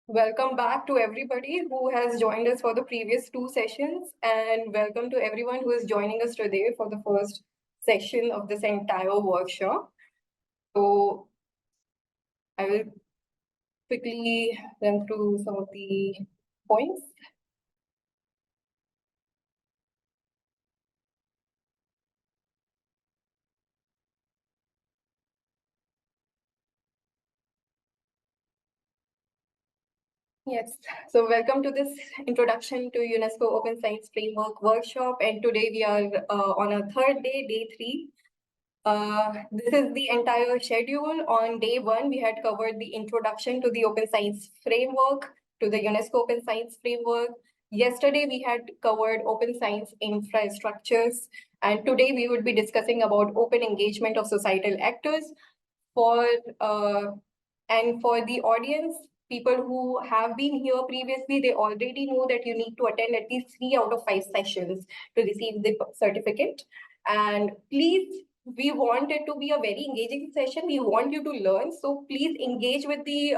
Welcome back to everybody who has joined us for the previous two sessions, and welcome to everyone who is joining us today for the first session of this entire workshop. So I will quickly run through some of the points. Yes, so welcome to this introduction to UNESCO Open Science Framework workshop, and today we are on our third day, day 3. This is the entire schedule. On day 1, we had covered the introduction to the Open Science Framework, to the UNESCO Open Science Framework. Yesterday, we had covered Open Science infrastructures, and today we would be discussing about open engagement of societal actors. For and for the audience, people who have been here previously, they already know that you need to attend at least 3 out of 5 sessions to receive the certificate. And please, we want it to be a very engaging session. We want you to learn. So please engage with the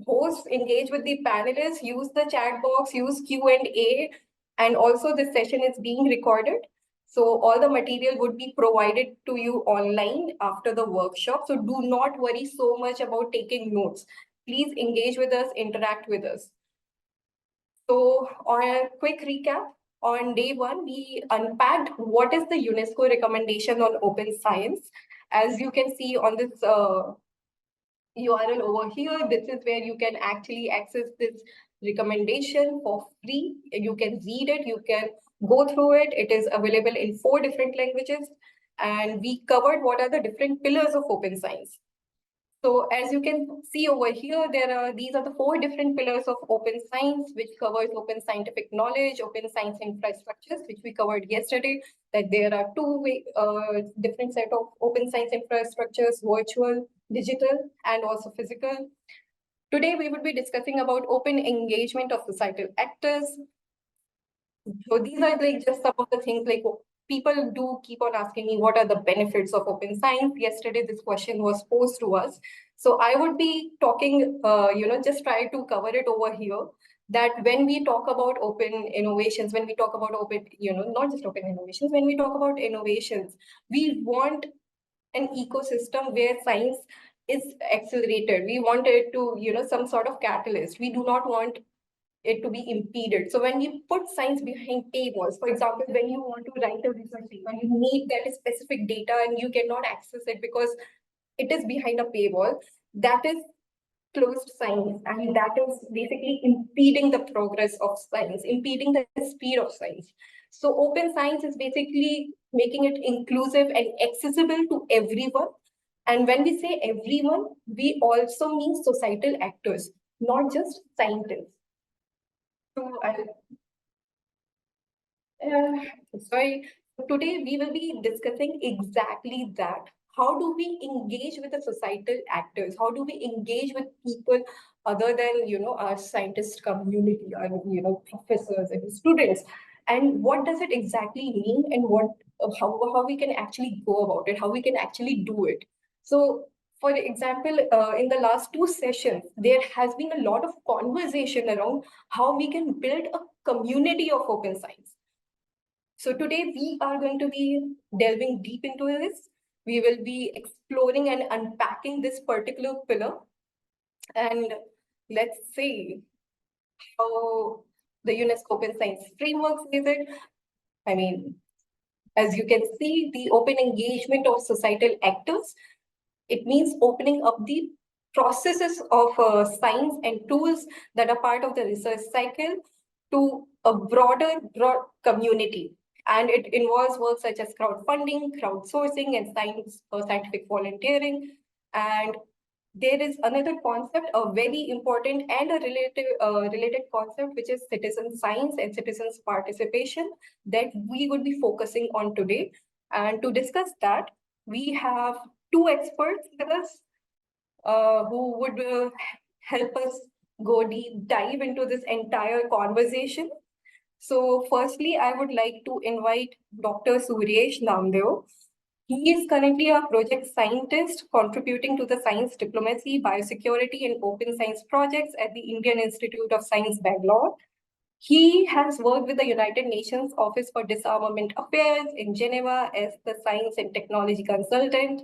hosts, engage with the panelists, use the chat box, use Q&A. And also this session is being recorded. So all the material would be provided to you online after the workshop. So do not worry so much about taking notes. Please engage with us, interact with us. So on a quick recap, on day 1, we unpacked what is the UNESCO recommendation on open science. As you can see on this URL over here, this is where you can actually access this recommendation for free. You can read it, you can go through it. It is available in 4 different languages. And we covered what are the different pillars of open science. So as you can see over here, these are the 4 different pillars of open science, which covers open scientific knowledge, open science infrastructures, which we covered yesterday, that there are different set of open science infrastructures, virtual, digital, and also physical. Today, we will be discussing about open engagement of societal actors. So these are like just some of the things like people do keep on asking me what are the benefits of open science. Yesterday, this question was posed to us. So I would be talking, just try to cover it over here. That when we talk about open innovations, when we talk about open, not just open innovations, when we talk about innovations, we want an ecosystem where science is accelerated. We want it to, some sort of catalyst. We do not want it to be impeded. So when you put science behind paywalls, for example, when you want to write a research paper, you need that specific data and you cannot access it because it is behind a paywall. That is closed science, and that is basically impeding the progress of science, impeding the speed of science. So open science is basically making it inclusive and accessible to everyone. And when we say everyone, we also mean societal actors, not just scientists. So sorry. Today we will be discussing exactly that. How do we engage with the societal actors? How do we engage with people other than our scientist community, our professors and students? And what does it exactly mean? And how we can actually go about it? How we can actually do it? So, for example, in the last 2 sessions, there has been a lot of conversation around how we can build a community of open science. So today we are going to be delving deep into this. We will be exploring and unpacking this particular pillar. And let's see how the UNESCO Open Science Framework says it. I mean, as you can see, the open engagement of societal actors, it means opening up the processes of science and tools that are part of the research cycle to a broad community. And it involves work such as crowdfunding, crowdsourcing, and scientific volunteering. And there is another concept, a very important and a related concept, which is citizen science and citizens participation that we would be focusing on today. And to discuss that, we have 2 experts with us who would help us go deep dive into this entire conversation. So firstly, I would like to invite Dr. Suryesh Namdeo. He is currently a project scientist contributing to the science diplomacy, biosecurity, and open science projects at the Indian Institute of Science, Bangalore. He has worked with the United Nations Office for Disarmament Affairs in Geneva as the Science and Technology Consultant.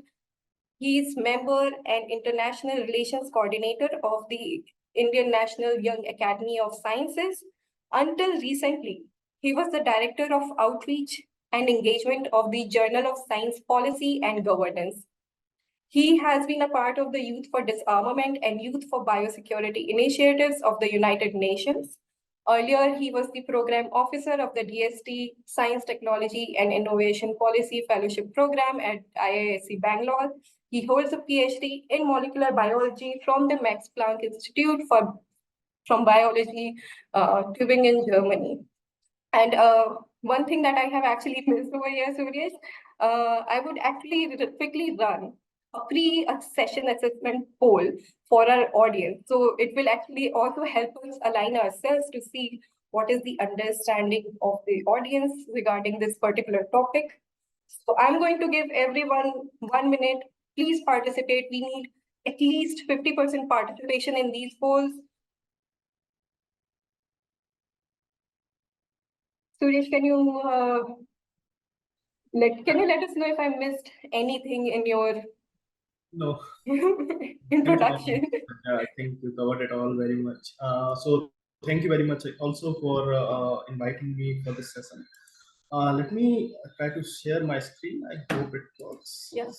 He is member and international relations coordinator of the Indian National Young Academy of Sciences. Until recently, he was the director of outreach and engagement of the Journal of Science Policy and Governance. He has been a part of the Youth for Disarmament and Youth for Biosecurity initiatives of the United Nations. Earlier, he was the program officer of the DST Science, Technology and Innovation Policy Fellowship Program at IISc Bangalore. He holds a PhD in molecular biology from the Max Planck Institute from Biology, Tübingen, Germany. And one thing that I have actually missed over here, Suryesh, I would actually quickly run a pre-session assessment poll for our audience. So it will actually also help us align ourselves to see what is the understanding of the audience regarding this particular topic. So I'm going to give everyone 1 minute. Please participate. We need at least 50% participation in these polls. Suresh, can you let us know if I missed anything in your No. introduction? I think you covered it all very much. So thank you very much also for inviting me for this session. Let me try to share my screen. I hope it works. Yeah.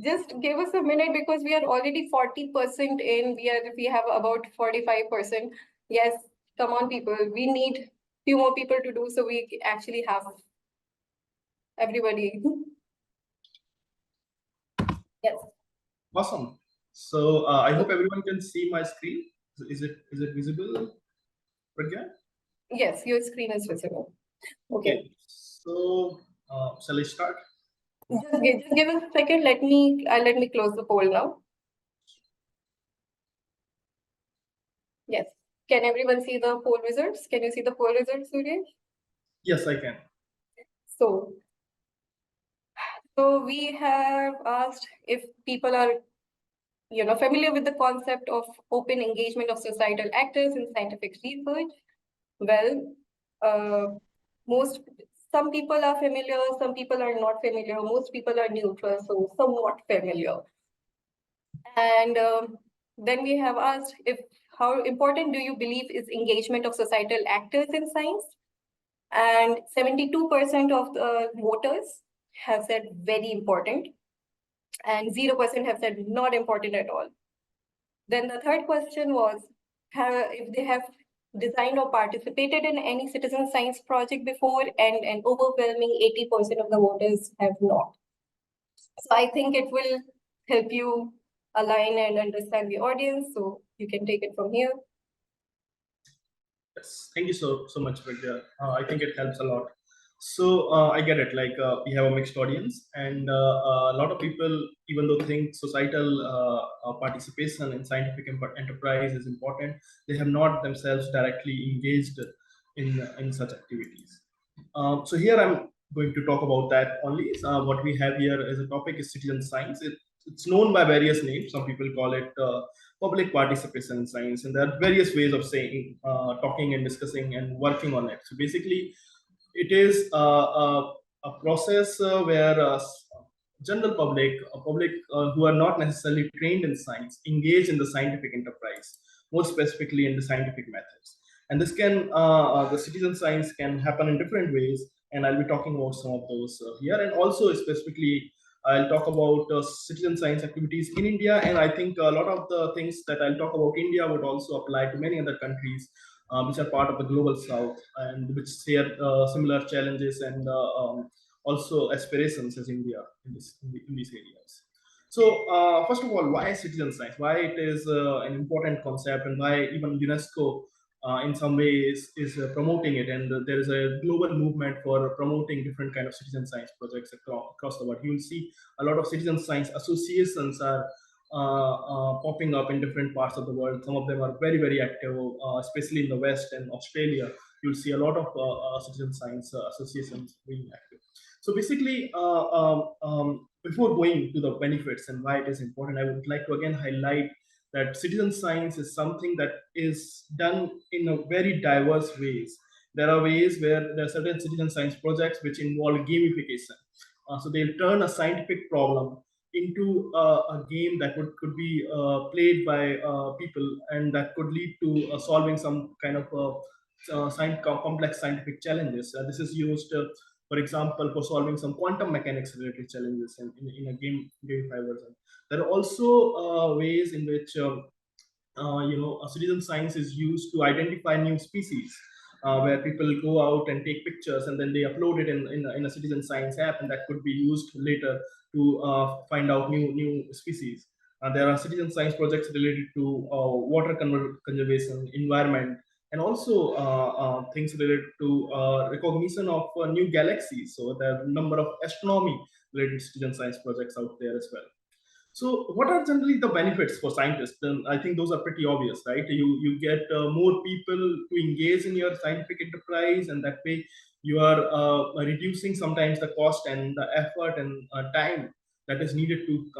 Just give us a minute because we are already 40% in. We have about 45%. Yes, come on, people. We need few more people to do so we actually have everybody. Yes. Awesome. So I hope everyone can see my screen. Is it visible, Pragya? Yes, your screen is visible. Okay. So shall I start? Just give us a second. Let me close the poll now. Yes. Can everyone see the poll results? Can you see the poll results, Surya? Yes, I can. So we have asked if people are, familiar with the concept of open engagement of societal actors in scientific research. Well, some people are familiar, some people are not familiar, most people are neutral, so somewhat familiar. And then we have asked how important do you believe is engagement of societal actors in science? And 72% of the voters have said very important, and 0% have said not important at all. Then the third question was if they have designed or participated in any citizen science project before, and an overwhelming 80% of the voters have not. So I think it will help you align and understand the audience, so you can take it from here. Yes, thank you so much, Pragya. I think it helps a lot. So I get it. Like we have a mixed audience, and a lot of people, even though think societal participation in scientific enterprise is important, they have not themselves directly engaged in such activities. So here I'm going to talk about that only. What we have here as a topic is citizen science. It's known by various names. Some people call it public participation in science, and there are various ways of saying, talking and discussing and working on it. So basically, it is a process where general public, public who are not necessarily trained in science, engage in the scientific enterprise, more specifically in the scientific methods. And this can, the citizen science can happen in different ways, and I'll be talking about some of those here. And also specifically, I'll talk about citizen science activities in India, and I think a lot of the things that I'll talk about India would also apply to many other countries which are part of the global south and which share similar challenges and also aspirations as India in these areas. So first of all, why citizen science? Why it is an important concept, and why even UNESCO in some ways is promoting it, and there is a global movement for promoting different kind of citizen science projects across the world. You will see a lot of citizen science associations are popping up in different parts of the world. Some of them are very, very active, especially in the West and Australia. You'll see a lot of citizen science associations being active. So basically, before going to the benefits and why it is important, I would like to again highlight that citizen science is something that is done in a very diverse ways. There are ways where there are certain citizen science projects which involve gamification. So they'll turn a scientific problem into a game that could be played by people, and that could lead to solving some kind of complex scientific challenges. This is used, for example, for solving some quantum mechanics related challenges in a gamified version. There are also ways in which citizen science is used to identify new species, where people go out and take pictures and then they upload it in a citizen science app, and that could be used later to find out new species. There are citizen science projects related to water conservation, environment, and also things related to recognition of new galaxies. So there are a number of astronomy related citizen science projects out there as well. So, what are generally the benefits for scientists? Then I think those are pretty obvious, right? You get more people to engage in your scientific enterprise, and that way you are reducing sometimes the cost and the effort and time that is needed to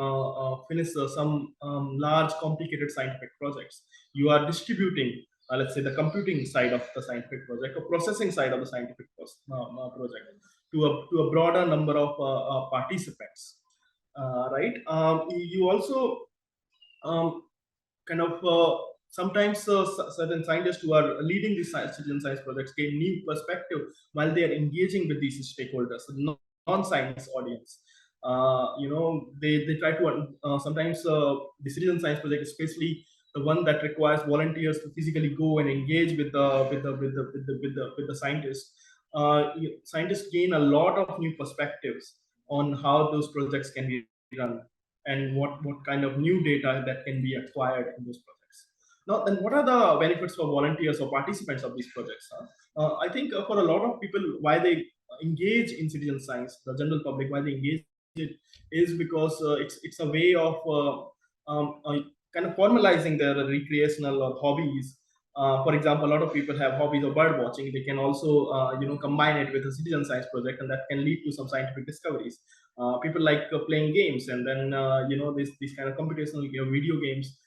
finish some large, complicated scientific projects. You are distributing, let's say, the computing side of the scientific project or processing side of the scientific project to a broader number of participants, right? You also kind of sometimes certain scientists who are leading these citizen science projects gain new perspective while they are engaging with these stakeholders, the non-science audience. They try to sometimes the citizen science project, especially the one that requires volunteers to physically go and engage with the scientists. Scientists gain a lot of new perspectives on how those projects can be run and what kind of new data that can be acquired in those projects. Now, then what are the benefits for volunteers or participants of these projects? I think for a lot of people, why they engage in citizen science, the general public, why they engage it is because it's a way of kind of formalizing their recreational or hobbies. For example, a lot of people have hobbies of bird watching. They can also, combine it with a citizen science project, and that can lead to some scientific discoveries. People like playing games, and then these kind of computational video games.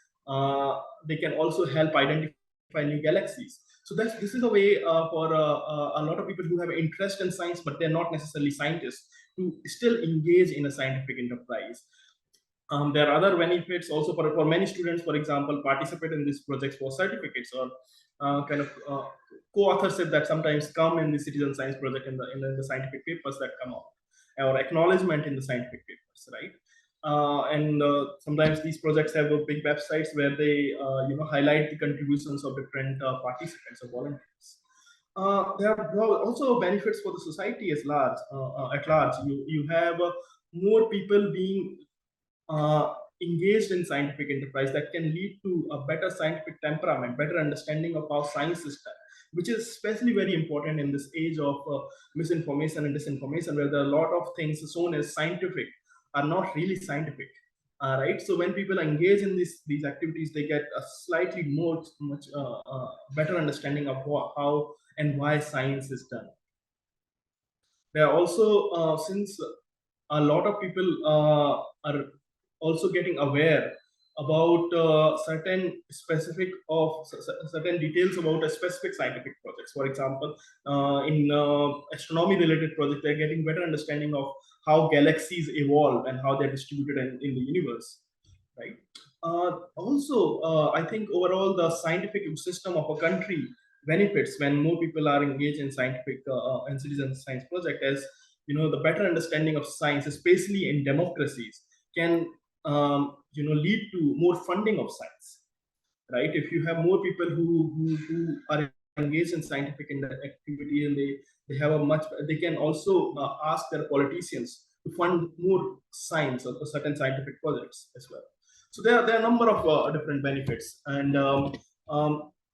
They can also help identify new galaxies. So this is a way for a lot of people who have interest in science, but they're not necessarily scientists, to still engage in a scientific enterprise. There are other benefits also for many students, for example, participate in these projects for certificates or co-authorship that sometimes come in the citizen science project in the scientific papers that come out, or acknowledgement in the scientific papers, right? And sometimes these projects have big websites where they highlight the contributions of different participants or volunteers. There are also benefits for the society at large. You have more people being engaged in scientific enterprise that can lead to a better scientific temperament, better understanding of how science is done, which is especially very important in this age of misinformation and disinformation, where there are a lot of things shown as scientific are not really scientific. Right. So when people engage in these activities, they get a slightly much better understanding of how and why science is done. There are also, since a lot of people are also getting aware about certain details about a specific scientific projects. For example, in astronomy related projects, they're getting better understanding of how galaxies evolve and how they're distributed in the universe, right? I think overall the scientific system of a country benefits when more people are engaged in scientific and citizen science project, as the better understanding of science, especially in democracies, can lead to more funding of science, right? If you have more people who are engaged in scientific activity, and they have they can also ask their politicians to fund more science or certain scientific projects as well. So there are a number of different benefits, and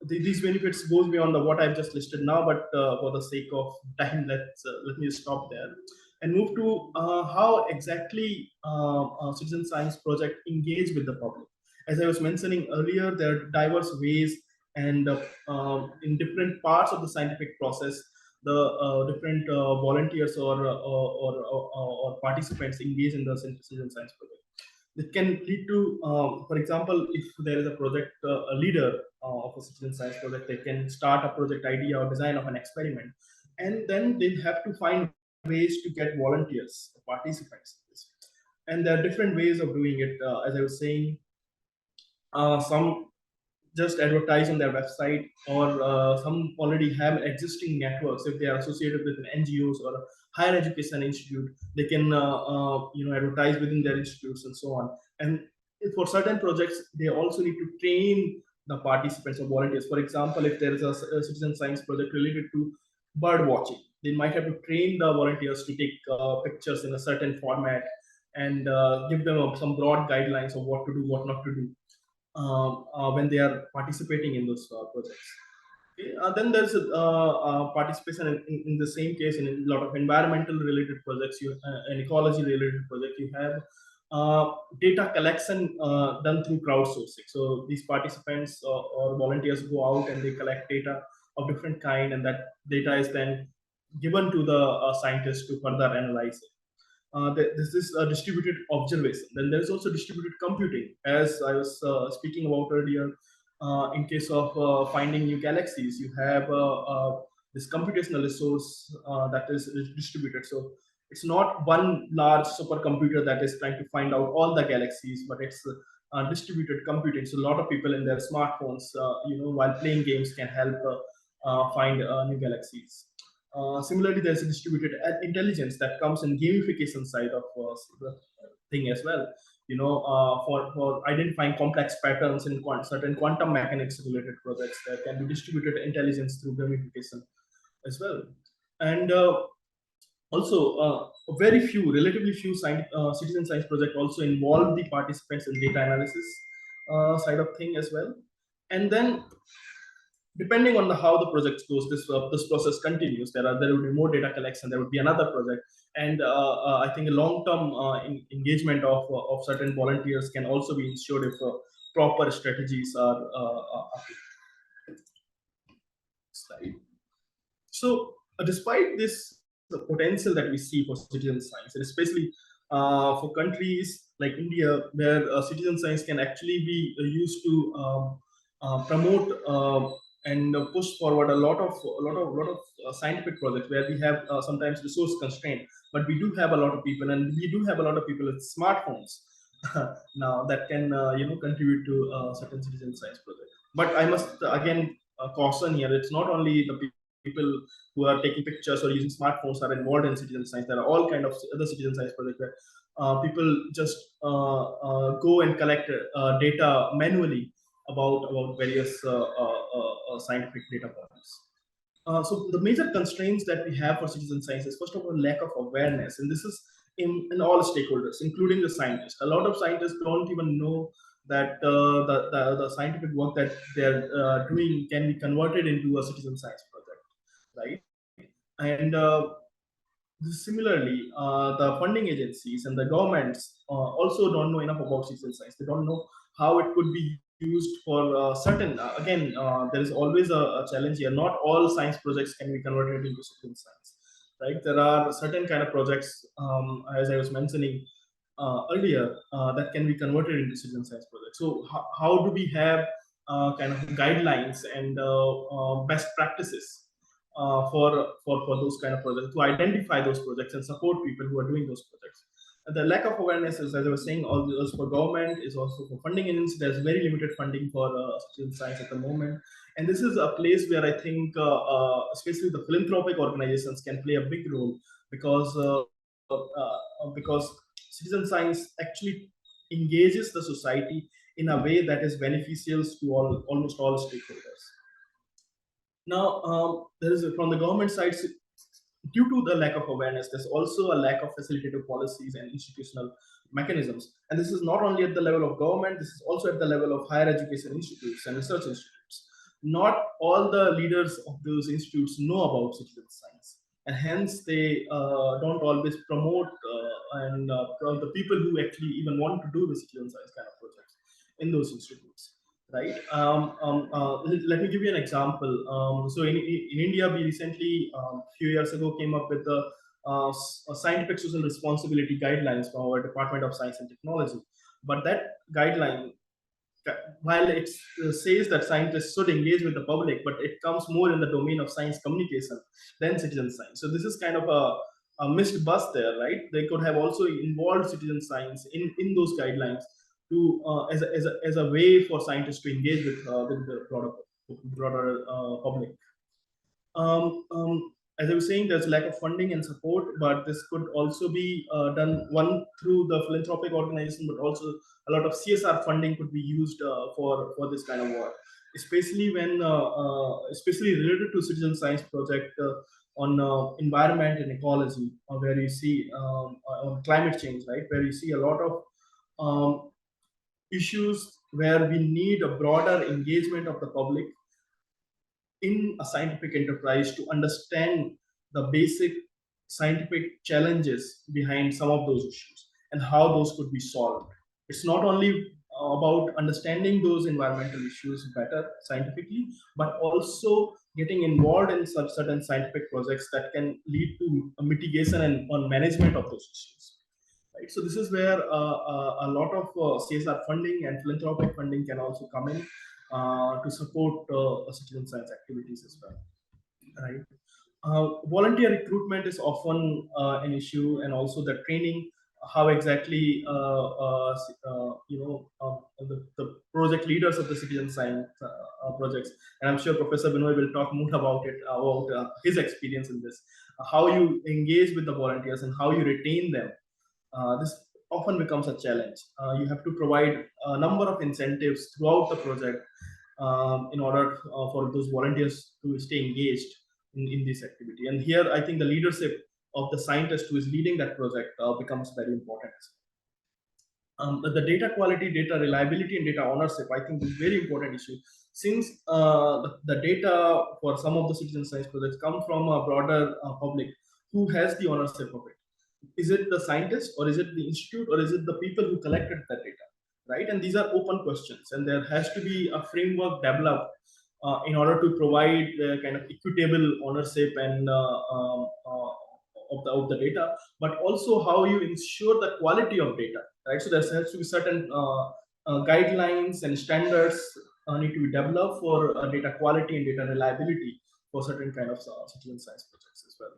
these benefits goes beyond what I've just listed now. But for the sake of time, let me stop there and move to how exactly citizen science project engage with the public. As I was mentioning earlier, there are diverse ways, and in different parts of the scientific process, the different volunteers or participants engage in the citizen science project. It can lead to, for example, if there is a project, a leader of a citizen science project, they can start a project idea or design of an experiment, and then they have to find ways to get volunteers, participants. And there are different ways of doing it. As I was saying, some just advertise on their website, or some already have existing networks. If they are associated with an NGOs or a higher education institute, they can advertise within their institutes and so on. And for certain projects, they also need to train the participants or volunteers. For example, if there is a citizen science project related to bird watching, they might have to train the volunteers to take pictures in a certain format, and give them some broad guidelines of what to do, what not to do when they are participating in those projects. Okay. Then there's participation in the same case in a lot of environmental related projects, and ecology related projects. You have data collection done through crowdsourcing. So these participants or volunteers go out and they collect data of different kind, and that data is then given to the scientists to further analyze it. This is distributed observation. Then there's also distributed computing, as I was speaking about earlier. In case of finding new galaxies, you have this computational resource that is distributed. So it's not one large supercomputer that is trying to find out all the galaxies, but it's distributed computing. So a lot of people in their smartphones, while playing games, can help find new galaxies. Similarly, there's a distributed intelligence that comes in gamification side of the thing as well. For identifying complex patterns in certain quantum mechanics related projects, there can be distributed intelligence through gamification as well. And also, relatively few citizen science projects also involve the participants in data analysis side of thing as well. And then, depending on how the project goes, this process continues. There will be more data collection. There would be another project, and I think a long-term engagement of certain volunteers can also be ensured if proper strategies are slide. So, despite this, the potential that we see for citizen science, and especially for countries like India, where citizen science can actually be used to promote and push forward a lot of scientific projects, where we have sometimes resource constraint, but we do have a lot of people, and we do have a lot of people with smartphones now that can contribute to certain citizen science projects. But I must again caution here: it's not only the people who are taking pictures or using smartphones are involved in citizen science. There are all kind of other citizen science projects where people just go and collect data manually about various scientific data points. So the major constraints that we have for citizen science is, first of all, lack of awareness, and this is in all stakeholders, including the scientists. A lot of scientists don't even know that the scientific work that they're doing can be converted into a citizen science project, right? And similarly, the funding agencies and the governments also don't know enough about citizen science. They don't know how it could be used for certain. Again, there is always a challenge here. Not all science projects can be converted into citizen science, right? There are certain kind of projects, as I was mentioning earlier, that can be converted into citizen science projects. So, how do we have kind of guidelines and best practices for those kind of projects, to identify those projects and support people who are doing those projects? And the lack of awareness is, as I was saying, also for government, is also for funding agencies. There's very limited funding for citizen science at the moment, and this is a place where I think, especially the philanthropic organizations, can play a big role, because citizen science actually engages the society in a way that is beneficial to almost all stakeholders. Now, there is, from the government side, due to the lack of awareness, there's also a lack of facilitative policies and institutional mechanisms. And this is not only at the level of government, this is also at the level of higher education institutes and research institutes. Not all the leaders of those institutes know about citizen science, and hence they don't always promote the people who actually even want to do the citizen science kind of projects in those institutes. right? Let me give you an example. So in India, we recently, a few years ago, came up with the scientific social responsibility guidelines from our Department of Science and Technology. But that guideline, while it says that scientists should engage with the public, but it comes more in the domain of science communication than citizen science. So this is kind of a missed bus there, right? They could have also involved citizen science in those guidelines to as a way for scientists to engage with the broader public. As I was saying, there's lack of funding and support, but this could also be done one through the philanthropic organization, but also a lot of CSR funding could be used for this kind of work, especially when especially related to citizen science project on environment and ecology, where you see on climate change, right, where you see a lot of issues where we need a broader engagement of the public in a scientific enterprise to understand the basic scientific challenges behind some of those issues and how those could be solved. It's not only about understanding those environmental issues better scientifically, but also getting involved in such certain scientific projects that can lead to a mitigation and on management of those issues. Right? So this is where a lot of CSR funding and philanthropic funding can also come in to support citizen science activities as well. Right. Volunteer recruitment is often an issue, and also the training, how exactly the project leaders of the citizen science projects, and I'm sure Professor Binoy will talk more about it, about his experience in this, how you engage with the volunteers and how you retain them. This often becomes a challenge. You have to provide a number of incentives throughout the project in order for those volunteers to stay engaged in this activity. And here, I think the leadership of the scientist who is leading that project becomes very important. The data quality, data reliability, and data ownership, I think, is a very important issue. Since the data for some of the citizen science projects come from a broader public, who has the ownership of it? Is it the scientist, or is it the institute, or is it the people who collected that data? Right? And these are open questions, and there has to be a framework developed in order to provide kind of equitable ownership and of the data, but also how you ensure the quality of data, right? So there has to be certain guidelines and standards need to be developed for data quality and data reliability for certain kind of citizen science projects as well.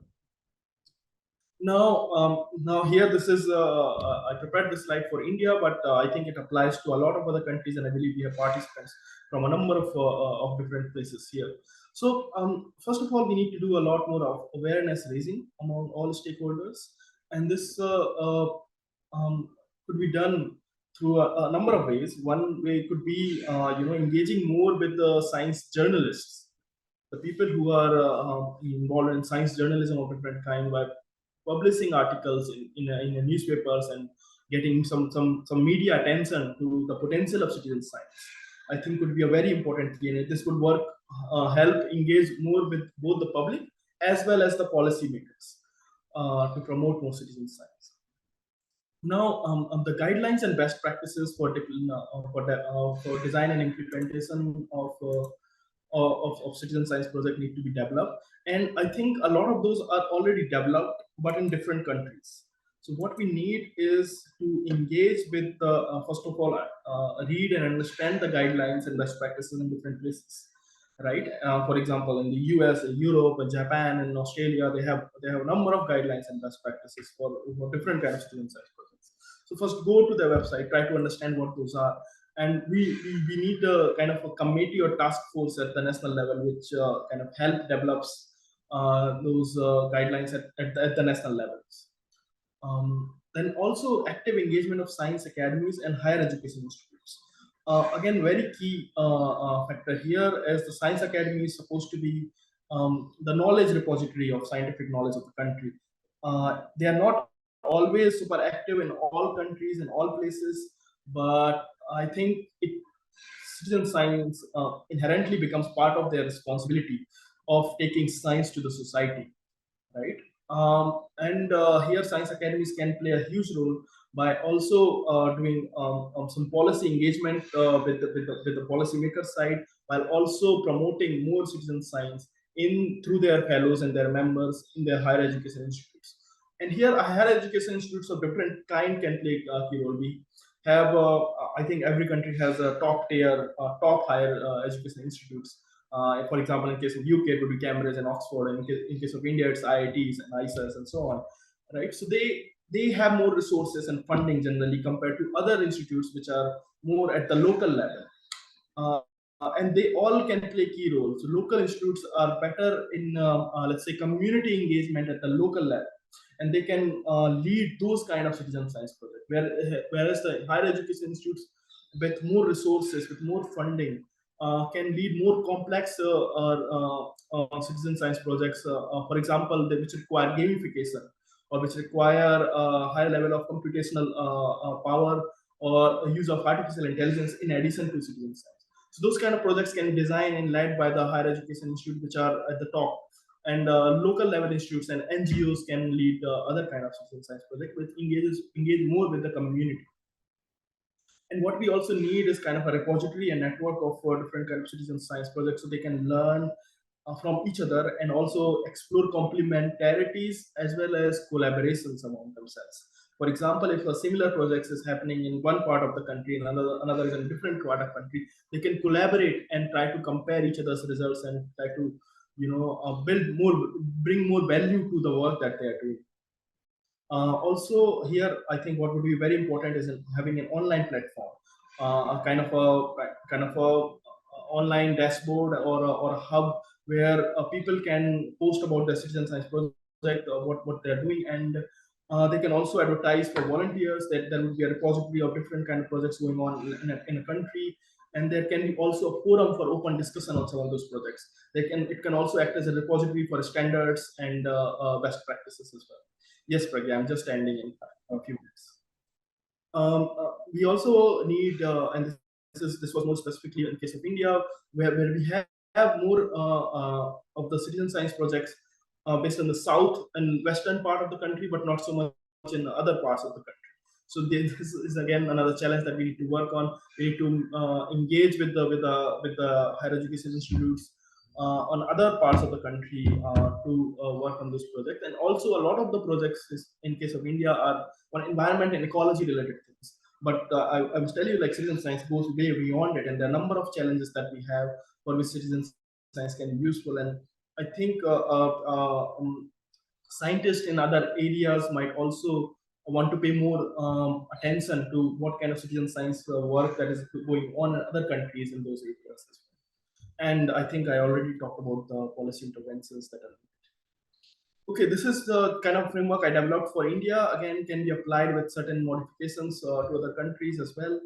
Now here, this is I prepared this slide for India, but I think it applies to a lot of other countries, and I believe we have participants from a number of different places here. So first of all, we need to do a lot more of awareness raising among all stakeholders, and this could be done through a number of ways. One way could be engaging more with the science journalists, the people who are involved in science journalism of different kind, by publishing articles in newspapers and getting some media attention to the potential of citizen science, I think could be a very important key. And this would work, help engage more with both the public as well as the policymakers to promote more citizen science. Now, the guidelines and best practices for design and implementation of citizen science project need to be developed, and I think a lot of those are already developed, but in different countries. So what we need is to engage with first of all, read and understand the guidelines and best practices in different places, right? For example, in the US, Europe, Japan, and Australia, they have a number of guidelines and best practices for different kinds of citizen science projects. So first, go to their website, try to understand what those are, and we need a kind of a committee or task force at the national level, which kind of help develops those guidelines at the national levels. Then also active engagement of science academies and higher education institutes. Again, very key factor here, as the science academy is supposed to be the knowledge repository of scientific knowledge of the country. They are not always super active in all countries and all places, but I think citizen science inherently becomes part of their responsibility of taking science to the society, right? And here, science academies can play a huge role by also doing some policy engagement with the policymaker side, while also promoting more citizen science in through their fellows and their members in their higher education institutes. And here, higher education institutes of different kind can play a key role. We have, I think, every country has a top tier, top higher education institutes. For example, in case of UK, it would be Cambridge and Oxford, and in case of India, it's IITs and IISc and so on, right? So they have more resources and funding generally compared to other institutes which are more at the local level. And they all can play key roles. So local institutes are better in, let's say, community engagement at the local level, and they can lead those kind of citizen science projects. Whereas the higher education institutes with more resources, with more funding, can lead more complex citizen science projects. For example, which require gamification, or which require a higher level of computational power, or use of artificial intelligence in addition to citizen science. So those kind of projects can be designed and led by the higher education institute, which are at the top, and local level institutes and NGOs can lead other kind of citizen science project, which engage more with the community. And what we also need is kind of a repository and network of different kind of citizen science projects, so they can learn from each other and also explore complementarities as well as collaborations among themselves. For example, if a similar project is happening in one part of the country and another is in a different part of the country, they can collaborate and try to compare each other's results and try to, bring more value to the work that they are doing. Also, here I think what would be very important is having an online platform, a kind of a online dashboard, or a hub where people can post about the citizen science project, what they're doing, and they can also advertise for volunteers. That there would be a repository of different kind of projects going on in a country, and there can be also a forum for open discussion on some of those projects. It can also act as a repository for standards and best practices as well. Yes, Pragya, I'm just ending in a few minutes. We also need, and this was more specifically in case of India, where we have more of the citizen science projects based on the south and western part of the country, but not so much in other parts of the country. So this is again another challenge that we need to work on. We need to engage with the higher education institutes on other parts of the country to work on this project. And also, a lot of the projects in case of India are on environment and ecology related things. But I must tell you, like, citizen science goes way beyond it, and there are a number of challenges that we have for which citizen science can be useful. And I think scientists in other areas might also want to pay more attention to what kind of citizen science work that is going on in other countries in those areas as well. And I think I already talked about the policy interventions that are. Okay, this is the kind of framework I developed for India. Again, can be applied with certain modifications to other countries as well.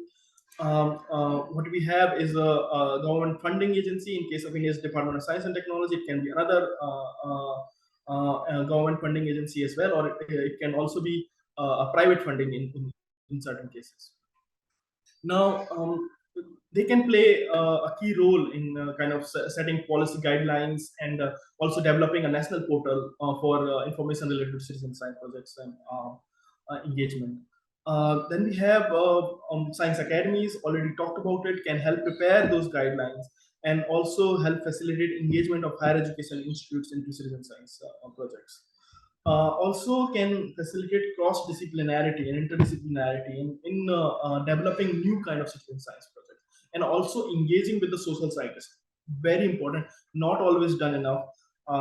What we have is a government funding agency. In case of India's Department of Science and Technology, it can be another government funding agency as well, or it can also be a private funding in certain cases. Now, they can play a key role in kind of setting policy guidelines, and also developing a national portal for information related to citizen science projects and engagement. Then we have science academies, already talked about it, can help prepare those guidelines and also help facilitate engagement of higher education institutes into citizen science projects. Also can facilitate cross-disciplinarity and interdisciplinarity in developing new kind of citizen science projects, and also engaging with the social scientists. Very important, not always done enough.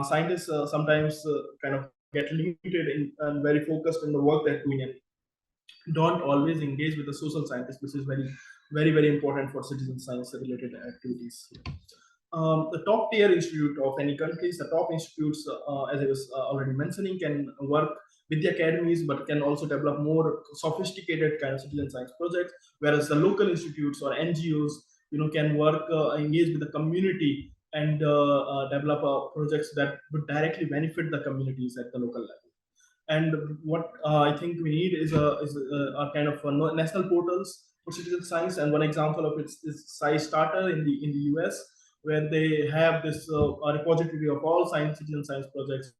Scientists sometimes kind of get limited and very focused in the work they're doing, and don't always engage with the social scientists, which is very important for citizen science related activities. The top tier institute of any countries, the top institutes, as I was already mentioning, can work with the academies, but can also develop more sophisticated kind of citizen science projects. Whereas the local institutes or NGOs, can work, engage with the community and develop projects that would directly benefit the communities at the local level. And what I think we need is a kind of national portals for citizen science. And one example of it is SciStarter in the US, where they have this repository of all citizen science projects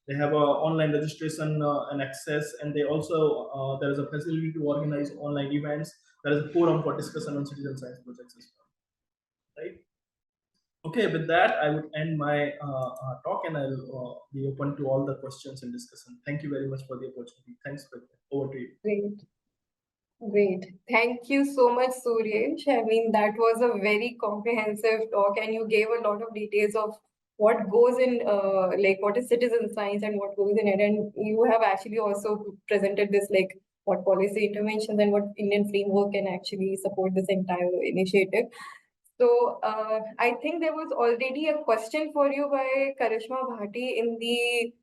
They have a online registration and access, and they also there is a facility to organize online events. There is a forum for discussion on citizen science projects as well. Right. Okay, with that, I would end my talk, and I'll be open to all the questions and discussion. Thank you very much for the opportunity. Thanks, Pragya. Over to you. Great. Great. Thank you so much, Suryesh. I mean, that was a very comprehensive talk, and you gave a lot of details of what goes in, like what is citizen science and what goes in it. And you have actually also presented this, like what policy interventions and what Indian framework can actually support this entire initiative. So I think there was already a question for you by Karishma Bhati in the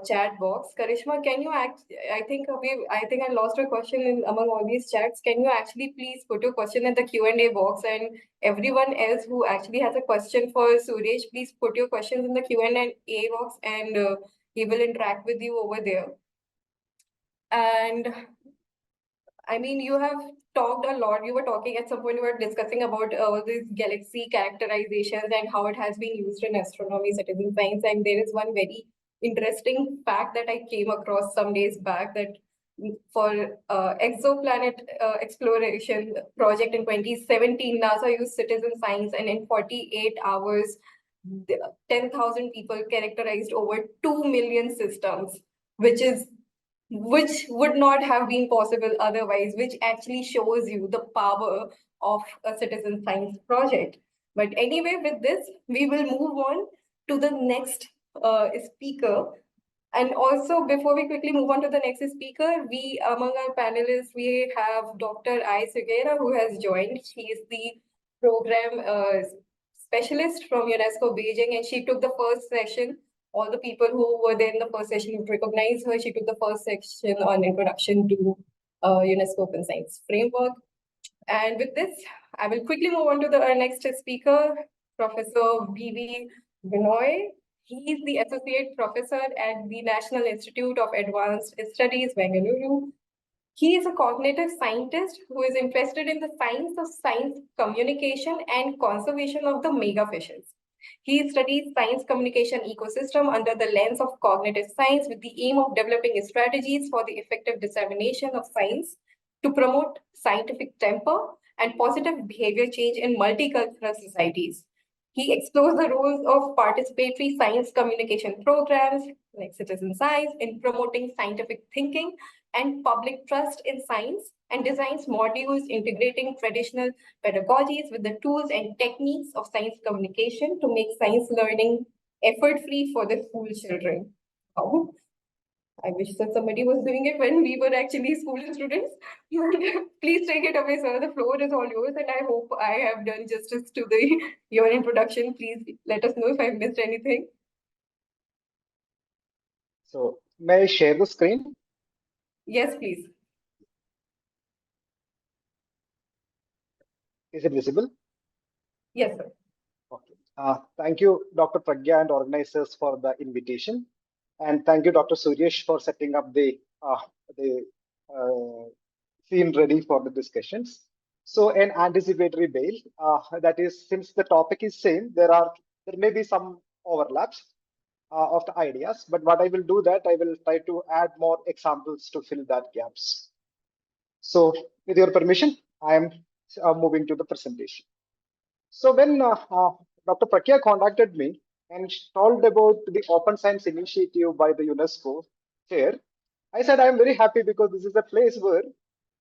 chat box. Karishma, can you I think I lost a question among all these chats. Can you actually please put your question in the Q&A box, and everyone else who actually has a question for Suresh, please put your questions in the Q&A box, and he will interact with you over there. And I mean, you have talked a lot. You were talking at some point, you were discussing about these galaxy characterizations and how it has been used in astronomy, citizen science. And there is one very interesting fact that I came across some days back, that for exoplanet exploration project in 2017, NASA used citizen science, and in 48 hours, 10,000 people characterized over 2 million systems, which would not have been possible otherwise, which actually shows you the power of a citizen science project. But anyway, with this, we will move on to the next speaker. And also, before we quickly move on to the next speaker, among our panelists, we have Dr. I. Seguera, who has joined. She is the program specialist from UNESCO Beijing, and she took the first session. All the people who were there in the first session would recognize her. She took the first section on introduction to UNESCO Open Science Framework. And with this, I will quickly move on to our next speaker, Professor B.V. Binoy. He is the Associate Professor at the National Institute of Advanced Studies, Bengaluru. He is a cognitive scientist who is interested in the science of science communication and conservation of the megafishes. He studies science communication ecosystem under the lens of cognitive science with the aim of developing strategies for the effective dissemination of science to promote scientific temper and positive behavior change in multicultural societies. He explores the roles of participatory science communication programs like citizen science in promoting scientific thinking and public trust in science, and designs modules integrating traditional pedagogies with the tools and techniques of science communication to make science learning effort-free for the school children. Oh, I wish that somebody was doing it when we were actually school students. Please take it away, sir. The floor is all yours, and I hope I have done justice to your introduction. Please let us know if I've missed anything. So, may I share the screen? Yes, please. Is it visible? Yes, sir. Okay. Thank you, Dr. Pragya and organizers for the invitation. And thank you, Dr. Suryesh, for setting up the scene ready for the discussions. So an anticipatory bail, that is, since the topic is same, there may be some overlaps of the ideas, but what I will do that I will try to add more examples to fill that gaps. So with your permission, I am moving to the presentation. So when Dr. Pragya contacted me and told about the Open Science Initiative by the UNESCO chair, I said I am very happy because this is a place where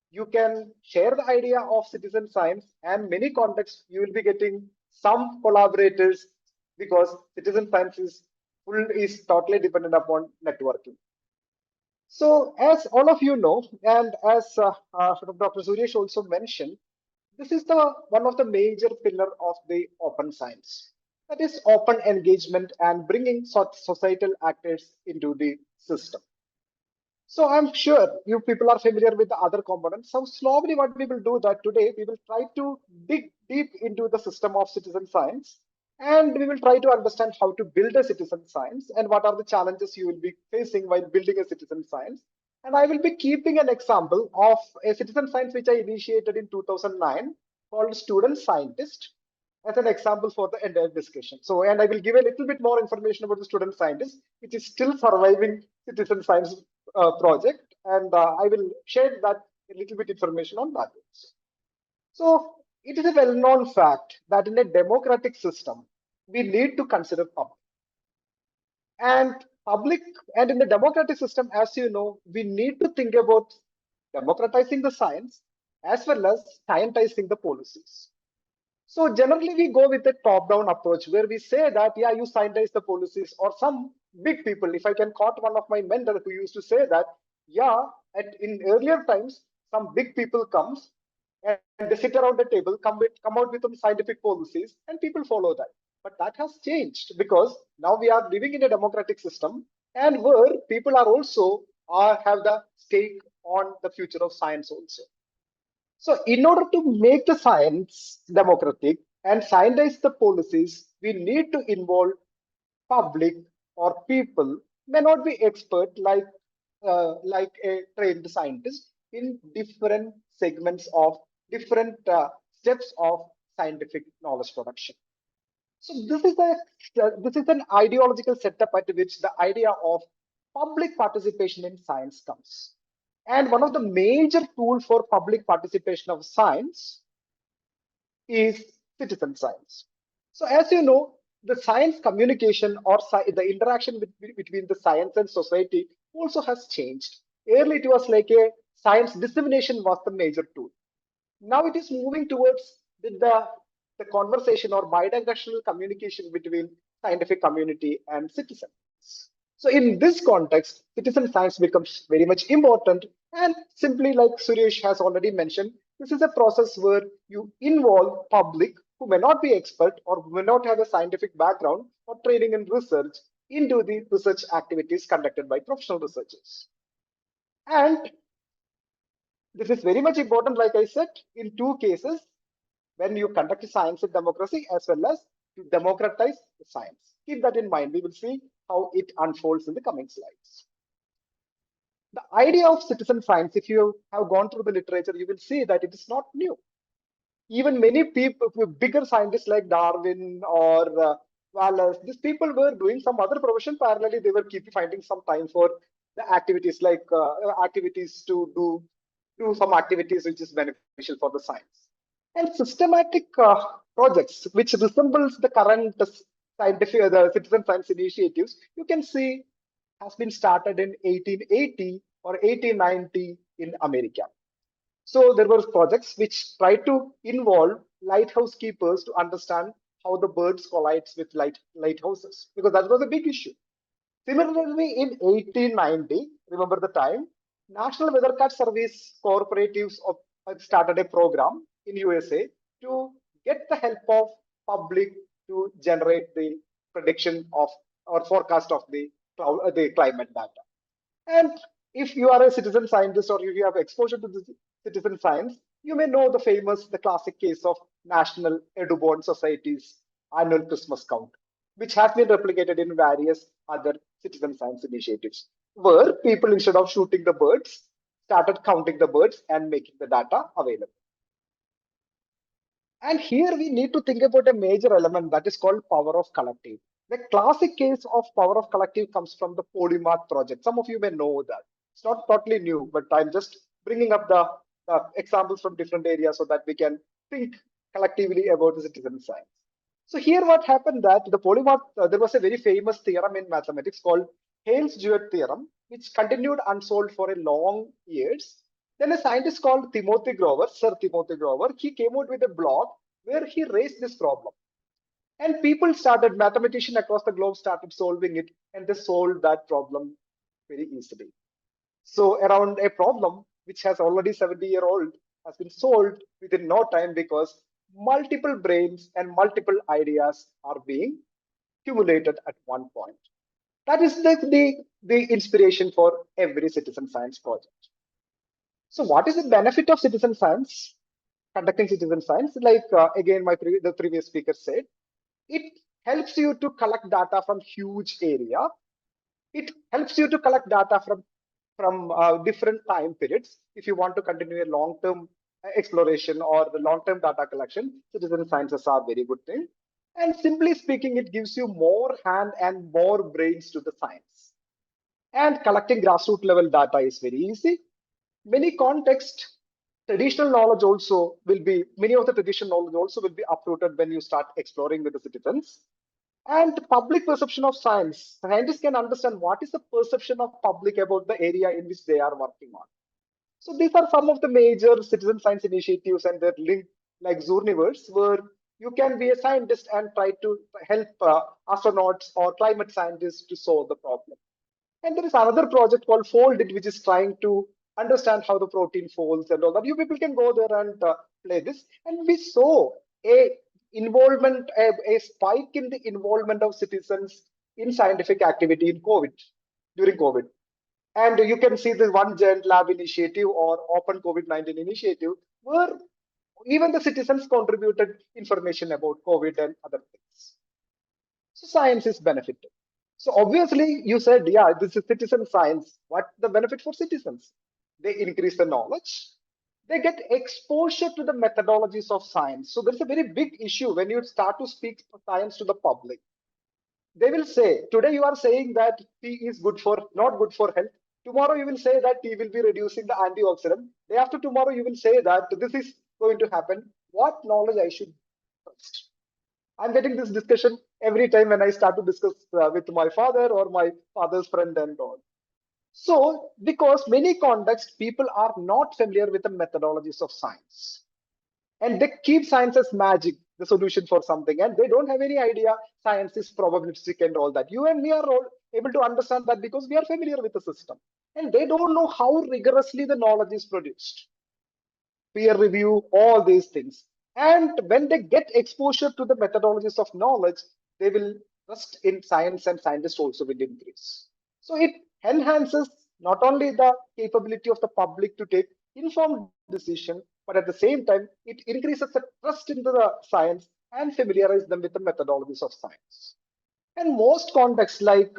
you can share the idea of citizen science, and many contexts you will be getting some collaborators, because citizen science is totally dependent upon networking. So as all of you know, and as Dr. Suryesh also mentioned, this is one of the major pillar of the open science. That is open engagement and bringing societal actors into the system. So I'm sure you people are familiar with the other components. So slowly what we will do that today, we will try to dig deep into the system of citizen science, and we will try to understand how to build a citizen science and what are the challenges you will be facing while building a citizen science. And I will be keeping an example of a citizen science which I initiated in 2009 called Student Scientist. as an example for the entire discussion. So, and I will give a little bit more information about the student scientist, which is still surviving citizen science project, and I will share that a little bit information on that. So, it is a well-known fact that in a democratic system, we need to consider public. And public, and in the democratic system, as you know, we need to think about democratizing the science as well as scientizing the policies. So generally we go with a top-down approach where we say that, yeah, you scientize the policies, or some big people. If I can quote one of my mentors who used to say that, yeah, in earlier times, some big people comes and they sit around the table, come out with some scientific policies, and people follow that. But that has changed because now we are living in a democratic system, and where people are also have the stake on the future of science also. So in order to make the science democratic and scientize the policies, we need to involve public or people may not be expert like a trained scientist in different segments of different steps of scientific knowledge production. So this is an ideological setup at which the idea of public participation in science comes. And one of the major tools for public participation of science is citizen science. So as you know, the science communication or the interaction between the science and society also has changed. Earlier, it was like a science dissemination was the major tool. Now it is moving towards the conversation or bidirectional communication between scientific community and citizens. So in this context, citizen science becomes very much important. And simply like Suryesh has already mentioned, this is a process where you involve public who may not be expert or may not have a scientific background or training in research into the research activities conducted by professional researchers. And this is very much important, like I said, in two cases, when you conduct science in democracy as well as to democratize the science. Keep that in mind. We will see how it unfolds in the coming slides. The idea of citizen science, if you have gone through the literature, you will see that it is not new. Even many people, bigger scientists like Darwin or Wallace, these people were doing some other profession parallelly. They were finding some time for the activities like activities to do some activities which is beneficial for the science. And systematic projects which resembles the current scientific, the citizen science initiatives, you can see has been started in 1880 or 1890 in America. So there were projects which tried to involve lighthouse keepers to understand how the birds collides with lighthouses, because that was a big issue. Similarly, in 1890, remember the time, National Weathercast Service cooperatives started a program in USA to get the help of public to generate the prediction of or forecast of the climate data. And if you are a citizen scientist or if you have exposure to the citizen science, you may know the classic case of National Audubon Society's annual Christmas count, which has been replicated in various other citizen science initiatives, where people, instead of shooting the birds, started counting the birds and making the data available. And here we need to think about a major element that is called power of collective. The classic case of power of collective comes from the Polymath project. Some of you may know that. It's not totally new, but I'm just bringing up the examples from different areas so that we can think collectively about the citizen science. So here what happened that the Polymath, there was a very famous theorem in mathematics called Hales-Jewett theorem, which continued unsolved for a long years. Then a scientist called Timothy Grover, Sir Timothy Grover, he came out with a blog where he raised this problem. And people started, mathematicians across the globe started solving it, and they solved that problem very easily. So around a problem which has already 70-year-old has been solved within no time because multiple brains and multiple ideas are being accumulated at one point. That is the inspiration for every citizen science project. So what is the benefit of citizen science, conducting citizen science? Like again, the previous speaker said, it helps you to collect data from huge area. It helps you to collect data from different time periods. If you want to continue a long-term exploration or the long-term data collection, citizen sciences are very good thing. And simply speaking, it gives you more hand and more brains to the science. And collecting grassroots level data is very easy. Many contexts, traditional knowledge also will be, many of the traditional knowledge also will be uprooted when you start exploring with the citizens. And public perception of science, scientists can understand what is the perception of public about the area in which they are working on. So these are some of the major citizen science initiatives and their link, like Zooniverse, where you can be a scientist and try to help astronauts or climate scientists to solve the problem. And there is another project called Folded, which is trying to understand how the protein folds and all that. You people can go there and play this. And we saw a involvement, a spike in the involvement of citizens in scientific activity in COVID, during COVID. And you can see the One Giant Lab initiative or Open COVID-19 initiative, where even the citizens contributed information about COVID and other things. So science is benefited. So obviously you said, yeah, this is citizen science. What the benefit for citizens? They increase the knowledge. They get exposure to the methodologies of science. So there's a very big issue when you start to speak science to the public. They will say, today you are saying that tea is good for, not good for health. Tomorrow you will say that tea will be reducing the antioxidant. Day after tomorrow you will say that this is going to happen. What knowledge I should trust? I'm getting this discussion every time when I start to discuss with my father or my father's friend and all. So, because many contexts, people are not familiar with the methodologies of science. And they keep science as magic, the solution for something. And they don't have any idea science is probabilistic and all that. You and me are all able to understand that because we are familiar with the system. And they don't know how rigorously the knowledge is produced. Peer review, all these things. And when they get exposure to the methodologies of knowledge, they will trust in science and scientists also will increase. So it enhances not only the capability of the public to take informed decision, but at the same time, it increases the trust into the science and familiarize them with the methodologies of science. And most contexts, like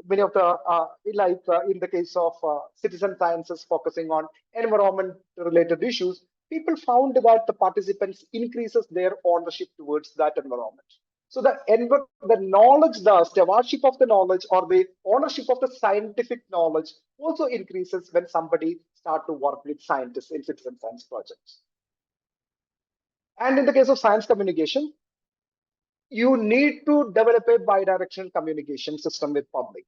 many of the, in the case of citizen sciences focusing on environment-related issues, people found that the participants increases their ownership towards that environment. So the knowledge, the stewardship of the knowledge or the ownership of the scientific knowledge also increases when somebody start to work with scientists in citizen science projects. And in the case of science communication, you need to develop a bidirectional communication system with public.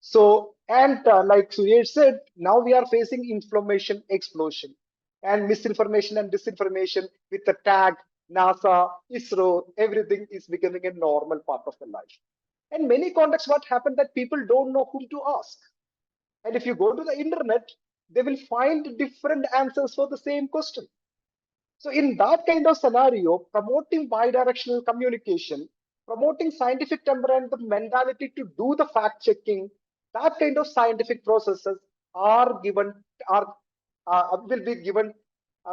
So, and like Suryesh said, now we are facing information explosion and misinformation and disinformation with the tag, NASA, ISRO, everything is becoming a normal part of the life. And many contexts, what happened that people don't know whom to ask. And if you go to the internet, they will find different answers for the same question. So in that kind of scenario, promoting bidirectional communication, promoting scientific temper and the mentality to do the fact checking, that kind of scientific processes are given,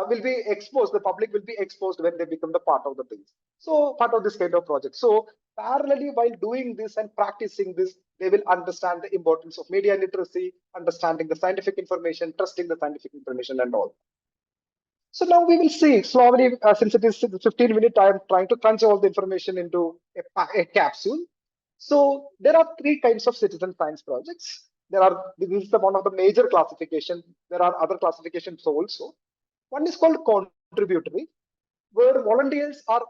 will be exposed. The public will be exposed when they become the part of the things. So part of this kind of project. So parallelly, while doing this and practicing this, they will understand the importance of media literacy, understanding the scientific information, trusting the scientific information and all. So now we will see slowly, since it is 15 minutes, I am trying to crunch all the information into a capsule. So there are three kinds of citizen science projects. This is one of the major classifications. There are other classifications also. One is called contributory, where volunteers are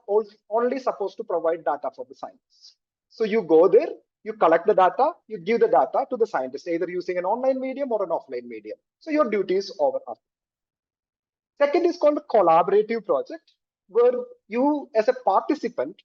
only supposed to provide data for the scientists. So you go there, you collect the data, you give the data to the scientist, either using an online medium or an offline medium. So your duty is over. Second is called a collaborative project, where you as a participant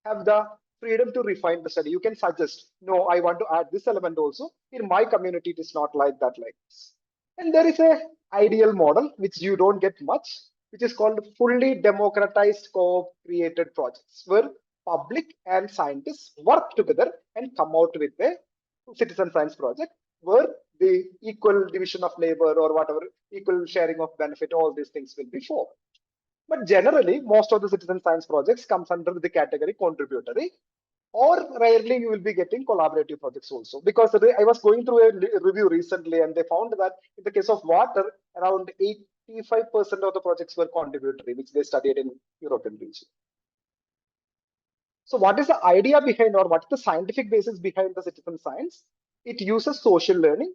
have the freedom to refine the study. You can suggest, no, I want to add this element also. In my community, it is not like that, like this. And there is a ideal model, which you don't get much, which is called fully democratized co-created projects, where public and scientists work together and come out with a citizen science project, where the equal division of labor or whatever, equal sharing of benefit, all these things will be formed. But generally, most of the citizen science projects comes under the category contributory, or rarely you will be getting collaborative projects also. Because I was going through a review recently and they found that in the case of water, around 95% of the projects were contributory, which they studied in European region. So what is the idea behind, or what is the scientific basis behind the citizen science? It uses social learning.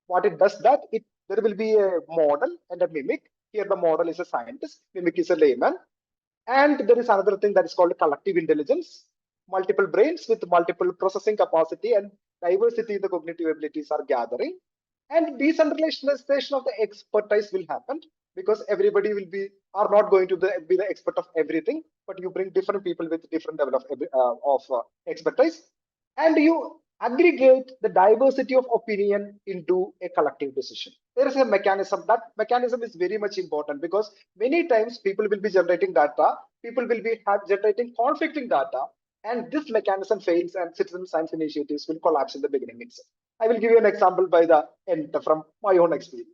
What it does that there will be a model and a mimic. Here the model is a scientist, mimic is a layman. And there is another thing that is called collective intelligence. Multiple brains with multiple processing capacity and diversity in the cognitive abilities are gathering. And decentralization of the expertise will happen because everybody are not going to be the expert of everything, but you bring different people with different level of expertise, and you aggregate the diversity of opinion into a collective decision. There is a mechanism. That mechanism is very much important because many times people will be generating data, people will be generating conflicting data, and this mechanism fails and citizen science initiatives will collapse in the beginning itself. I will give you an example by the end from my own experience.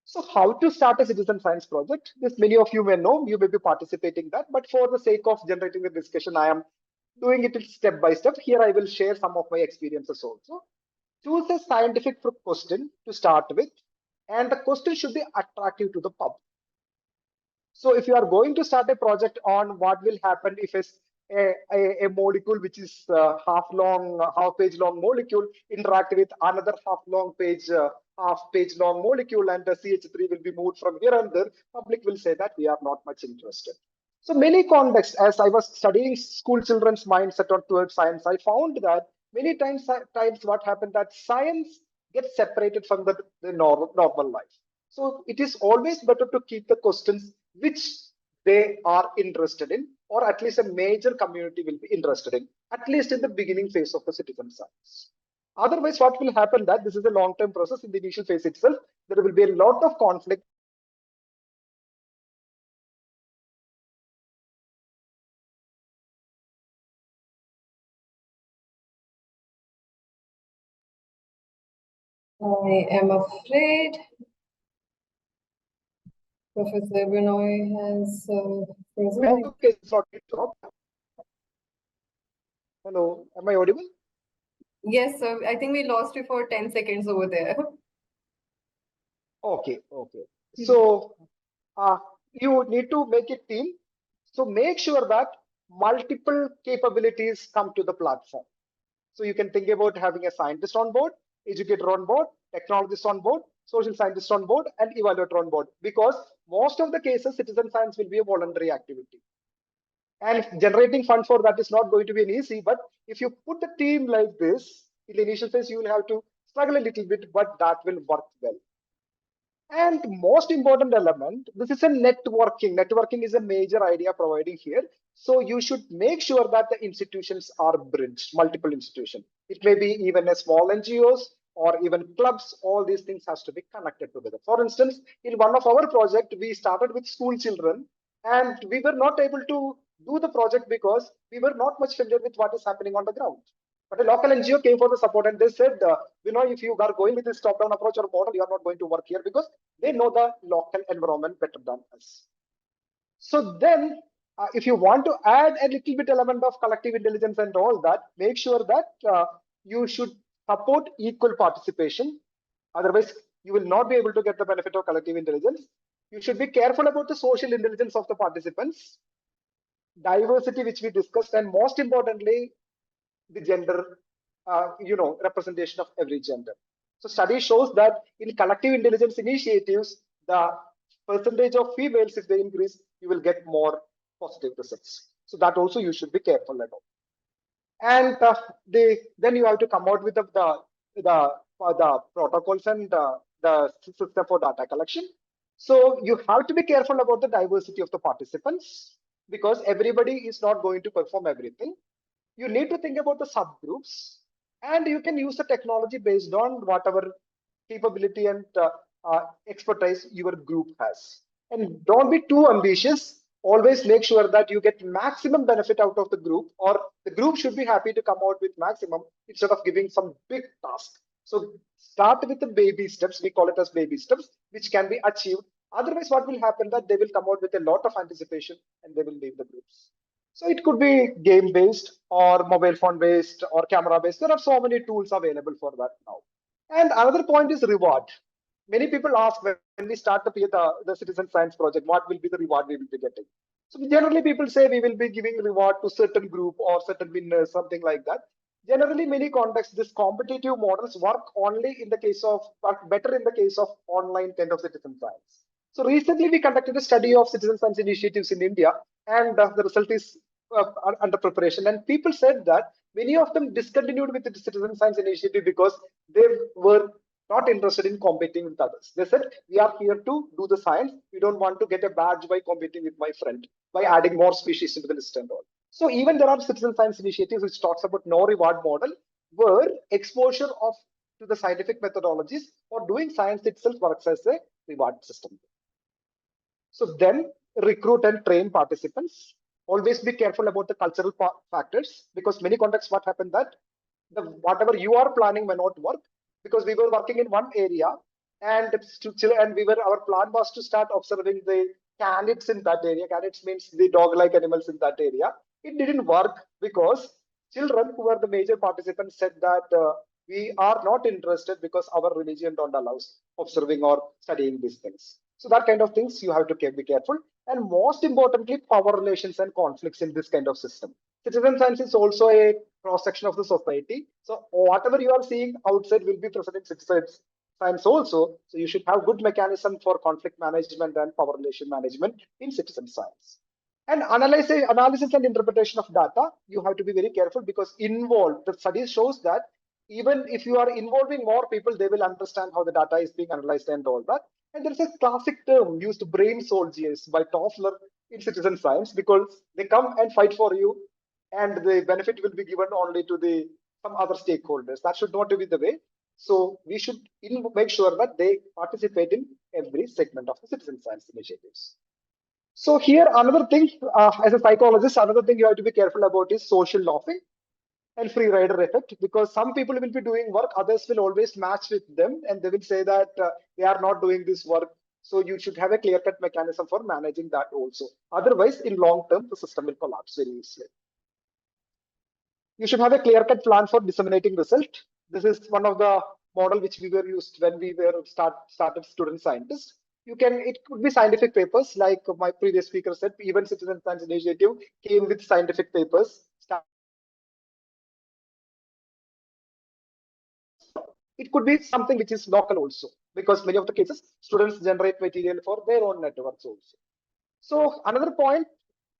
So how to start a citizen science project? This many of you may know, you may be participating that, but for the sake of generating the discussion, I am doing it step by step. Here I will share some of my experiences also. Choose a scientific question to start with, and the question should be attractive to the public. So if you are going to start a project on what will happen if a molecule which is half page long molecule interact with another half page long molecule, and the CH3 will be moved from here and there, public will say that we are not much interested. So many contexts, as I was studying school children's mindset towards science, I found that many times what happened that science gets separated from the normal life. So it is always better to keep the questions which they are interested in, or at least a major community will be interested in, at least in the beginning phase of the citizen science. Otherwise, what will happen that this is a long-term process. In the initial phase itself, there will be a lot of conflict. I am afraid Professor Binoy has frozen. Okay, it's not Hello, am I audible? Yes, sir. I think we lost you for 10 seconds over there. Okay. So you need to make a team. So make sure that multiple capabilities come to the platform. So you can think about having a scientist on board, educator on board, technologist on board, social scientist on board, and evaluator on board. Because most of the cases, citizen science will be a voluntary activity. And generating funds for that is not going to be an easy, but if you put the team like this, in the initial phase, you will have to struggle a little bit, but that will work well. And most important element, this is a networking. Networking is a major idea providing here. So you should make sure that the institutions are bridged, multiple institutions. It may be even a small NGOs or even clubs. All these things has to be connected together. For instance, in one of our project, we started with school children, and we were not able to do the project because we were not much familiar with what is happening on the ground. But a local NGO came for the support, and they said, if you are going with this top-down approach or model, you are not going to work here because they know the local environment better than us. So then, if you want to add a little bit element of collective intelligence and all that, make sure that you should support equal participation. Otherwise, you will not be able to get the benefit of collective intelligence. You should be careful about the social intelligence of the participants, diversity, which we discussed, and most importantly, the gender, representation of every gender. So study shows that in collective intelligence initiatives, the percentage of females, if they increase, you will get more positive results. So that also you should be careful about. And then you have to come out with the protocols and the system for data collection. So you have to be careful about the diversity of the participants because everybody is not going to perform everything. You need to think about the subgroups, and you can use the technology based on whatever capability and expertise your group has. And don't be too ambitious. Always make sure that you get maximum benefit out of the group, or the group should be happy to come out with maximum instead of giving some big task. So start with the baby steps. We call it as baby steps, which can be achieved. Otherwise, what will happen that they will come out with a lot of anticipation and they will leave the groups. So it could be game based or mobile phone based or camera based. There are so many tools available for that now. And another point is reward. many people ask when we start the citizen science project, what will be the reward we will be getting? So generally people say we will be giving reward to certain group or certain winners, something like that. Generally, many contexts, this competitive models work only in the case of, work better in the case of online kind of citizen science. So recently we conducted a study of citizen science initiatives in India, and the result is under preparation. And people said that many of them discontinued with the citizen science initiative because they were not interested in competing with others. They said, we are here to do the science. We don't want to get a badge by competing with my friend, by adding more species into the list and all. So even there are citizen science initiatives which talks about no reward model, where exposure of to the scientific methodologies or doing science itself works as a reward system. So then recruit and train participants. Always be careful about the cultural factors, because many contexts what happened that the whatever you are planning may not work, because we were working in one area, and our plan was to start observing the canids in that area. Canids means the dog-like animals in that area. It didn't work because children who were the major participants said that we are not interested because our religion don't allow observing or studying these things. So that kind of things you have to be careful. And most importantly, power relations and conflicts in this kind of system. Citizen science is also a cross section of the society. So whatever you are seeing outside will be present in citizen science also. So you should have good mechanism for conflict management and power relation management in citizen science. And analysis and interpretation of data, you have to be very careful, because the study shows that even if you are involving more people, they will understand how the data is being analyzed and all that. And there's a classic term used, brain soldiers, by Toffler in citizen science, because they come and fight for you, and the benefit will be given only to the some other stakeholders. That should not be the way. So we should make sure that they participate in every segment of the citizen science initiatives. So here, another thing, as a psychologist, another thing you have to be careful about is social laughing and free rider effect, because some people will be doing work, others will always match with them, and they will say that they are not doing this work. So you should have a clear-cut mechanism for managing that also. Otherwise, in long term, the system will collapse very easily. You should have a clear-cut plan for disseminating result. This is one of the model which we were used when we were started student scientists. It could be scientific papers, like my previous speaker said, even citizen science initiative came with scientific papers. It could be something which is local also, because many of the cases students generate material for their own networks also. So another point,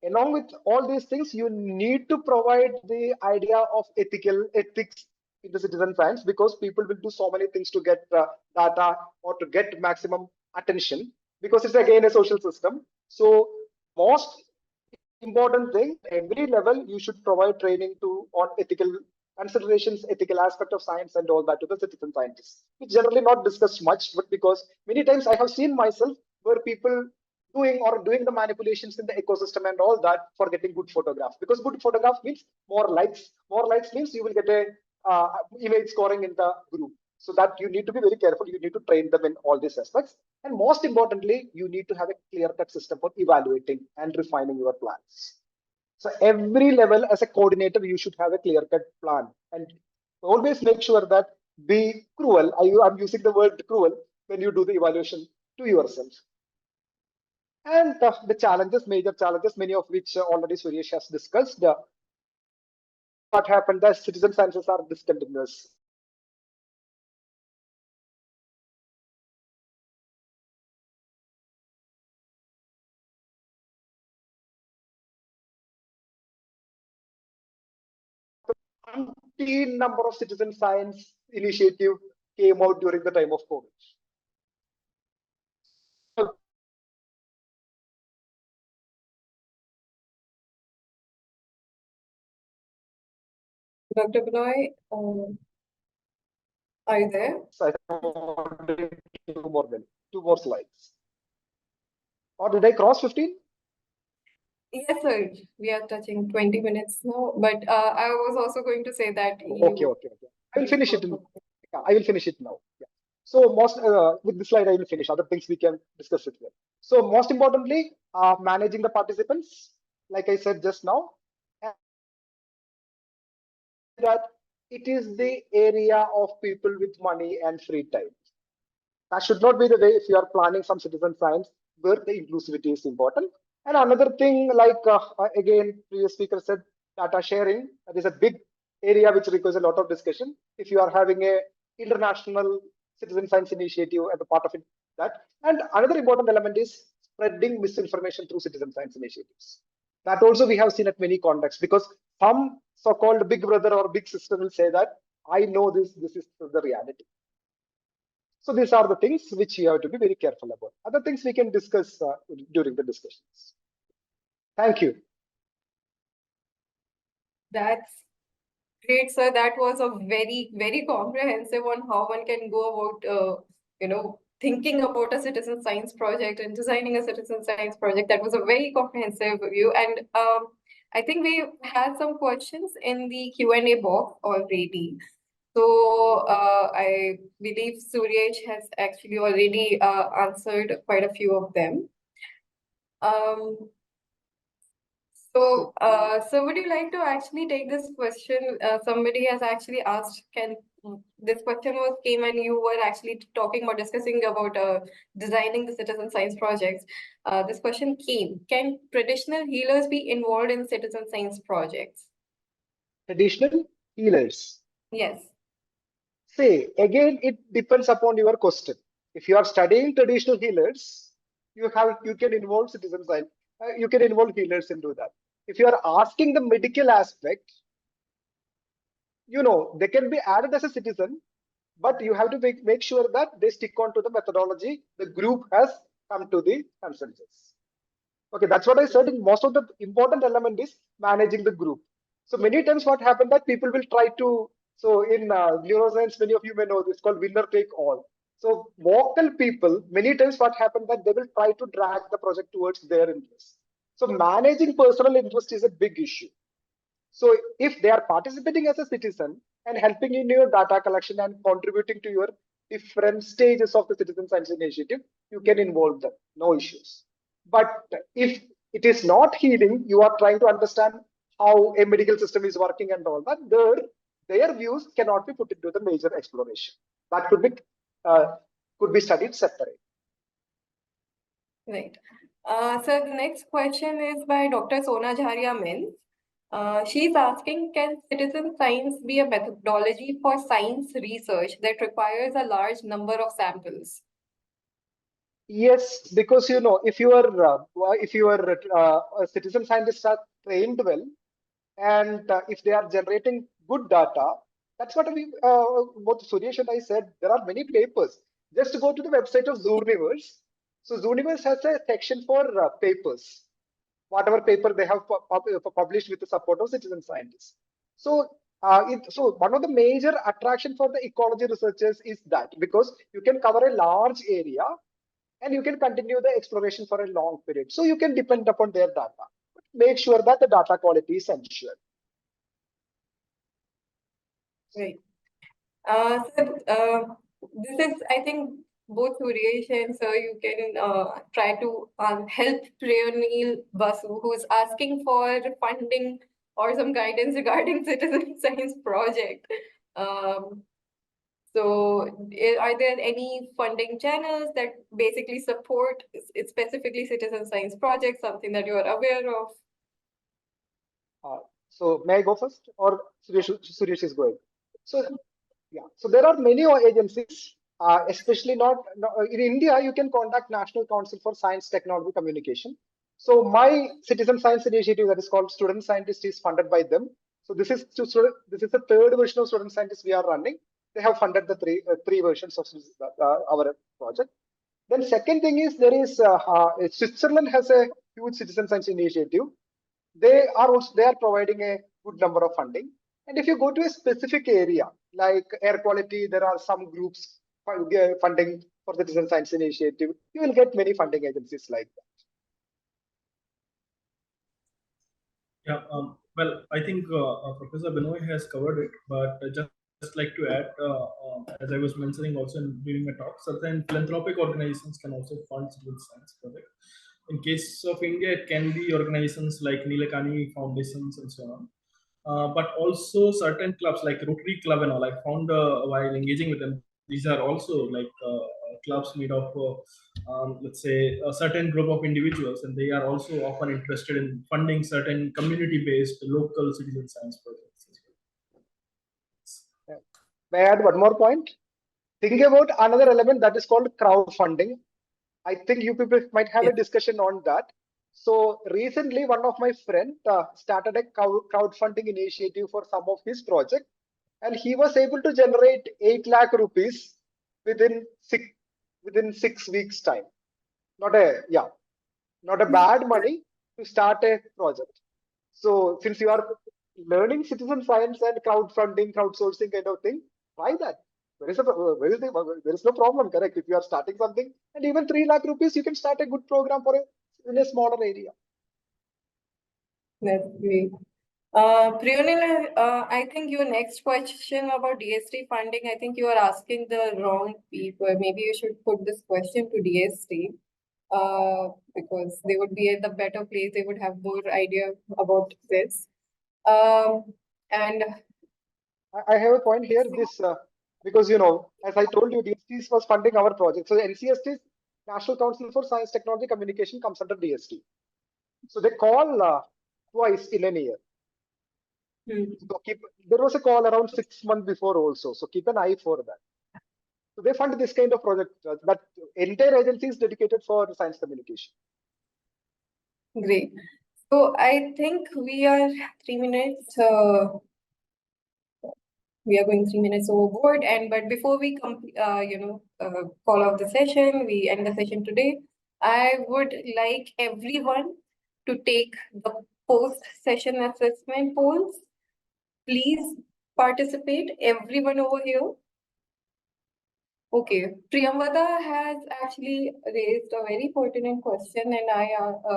along with all these things, you need to provide the idea of ethics in the citizen science, because people will do so many things to get data or to get maximum attention, because it's again a social system. So most important thing, every level you should provide training on ethical considerations, ethical aspect of science and all that to the citizen scientists. It's generally not discussed much, but because many times I have seen myself where people doing the manipulations in the ecosystem and all that for getting good photographs, because good photograph means more likes. More likes means you will get a image scoring in the group. So that you need to be very careful. You need to train them in all these aspects. And most importantly, you need to have a clear-cut system for evaluating and refining your plans. So every level as a coordinator, you should have a clear-cut plan, and always make sure that be cruel. I'm using the word cruel when you do the evaluation to yourself. And the challenges, major challenges, many of which already Suryesh has discussed. What happened, the citizen sciences are discontinuous. Umpteen number of citizen science initiative came out during the time of COVID. Dr. Binoy, are you there? So I have two more slides. Or did I cross 15? Yes, sir. We are touching 20 minutes now, but I was also going to say that Okay. I will finish it. I will finish it now. Yeah. So with this slide, I will finish. Other things we can discuss it here. So most importantly, managing the participants, like I said just now, that it is the area of people with money and free time. That should not be the way if you are planning some citizen science where the inclusivity is important. And another thing, like again, previous speaker said, data sharing. That is a big area which requires a lot of discussion. If you are having a international citizen science initiative as a part of it, that. And another important element is spreading misinformation through citizen science initiatives. That also we have seen at many contexts, because some so-called big brother or big sister will say that I know this is the reality. So these are the things which you have to be very careful about. Other things we can discuss during the discussions. Thank you. That's great, sir. That was a very, very comprehensive on how one can go about, thinking about a citizen science project and designing a citizen science project. That was a very comprehensive view. And I think we had some questions in the Q&A box already. So I believe Suryesh has actually already answered quite a few of them. So would you like to actually take this question? Somebody has actually asked, this question came and you were actually talking about discussing about designing the citizen science projects. This question came, can traditional healers be involved in citizen science projects? Traditional healers. Yes. Say, again, it depends upon your question. If you are studying traditional healers, you can involve citizen science. You can involve healers into that. If you are asking the medical aspect, they can be added as a citizen, but you have to make sure that they stick on to the methodology the group has come to the consensus. Okay, that's what I said. Most of the important element is managing the group. So many times what happened that people will try to, so in neuroscience, many of you may know this called winner take all. So vocal people, many times what happened that they will try to drag the project towards their interest. So managing personal interest is a big issue. So if they are participating as a citizen and helping in your data collection and contributing to your different stages of the citizen science initiative, you can involve them, no issues. But if it is not healing, you are trying to understand how a medical system is working and all that, their views cannot be put into the major exploration. That could be studied separately. Right. So the next question is by Dr. Sona Jharia Min. She's asking, can citizen science be a methodology for science research that requires a large number of samples? Yes, because if your citizen scientists are trained well, and if they are generating good data, that's what both Suryesh and I said. There are many papers. Just go to the website of Zooniverse. So Zooniverse has a section for papers, whatever paper they have published with the support of citizen scientists. So one of the major attraction for the ecology researchers is that, because you can cover a large area and you can continue the exploration for a long period. So you can depend upon their data. But make sure that the data quality is ensured. Right. This is, I think, both Suresh and sir, you can try to help Priyonil Basu, who's asking for funding or some guidance regarding citizen science project. So are there any funding channels that basically support specifically citizen science projects, something that you are aware of? So may I go first, or Suresh is going? So yeah, so there are many agencies, especially not in India. You can contact National Council for Science, Technology, Communication. So my citizen science initiative that is called Student Scientist is funded by them. So this is the third version of Student Scientist we are running. They have funded the three versions of our project. Then second thing is there is Switzerland has a huge citizen science initiative. They are providing a good number of funding. And if you go to a specific area like air quality, there are some groups funding for the citizen science initiative. You will get many funding agencies like that. Yeah, well, I think Professor Binoy has covered it, but just like to add, as I was mentioning also during my talk, certain philanthropic organizations can also fund citizen science projects. In case of India, it can be organizations like Nilekani Foundations and so on. But also certain clubs like Rotary Club and all. I found while engaging with them, these are also like clubs made of, let's say, a certain group of individuals, and they are also often interested in funding certain community-based local citizen science projects as well. May I add one more point? Think about another element that is called crowdfunding. I think you people might have a discussion on that. So recently, one of my friends started a crowdfunding initiative for some of his project, and he was able to generate 8 lakh rupees within 6 weeks time. Not a bad money to start a project. So since you are learning citizen science and crowdfunding, crowdsourcing kind of thing, try that. There is no problem, correct? If you are starting something, and even 3 lakh rupees, you can start a good program in a smaller area. That's great. Priyonil, I think your next question about DST funding, I think you are asking the wrong people. Maybe you should put this question to DST, because they would be at the better place. They would have more idea about this. And I have a point here. This because as I told you, DST was funding our project. So NCST, National Council for Science, Technology, Communication, comes under DST. So they call twice in a year. So there was a call around 6 months before also. So keep an eye for that. So they fund this kind of project. That entire agency is dedicated for science communication. Great. So I think we are 3 minutes. We are going 3 minutes overboard, but before we call off the session, we end the session today. I would like everyone to take the post-session assessment polls. Please participate, everyone over here. Okay, Priyamvada has actually raised a very pertinent question, and I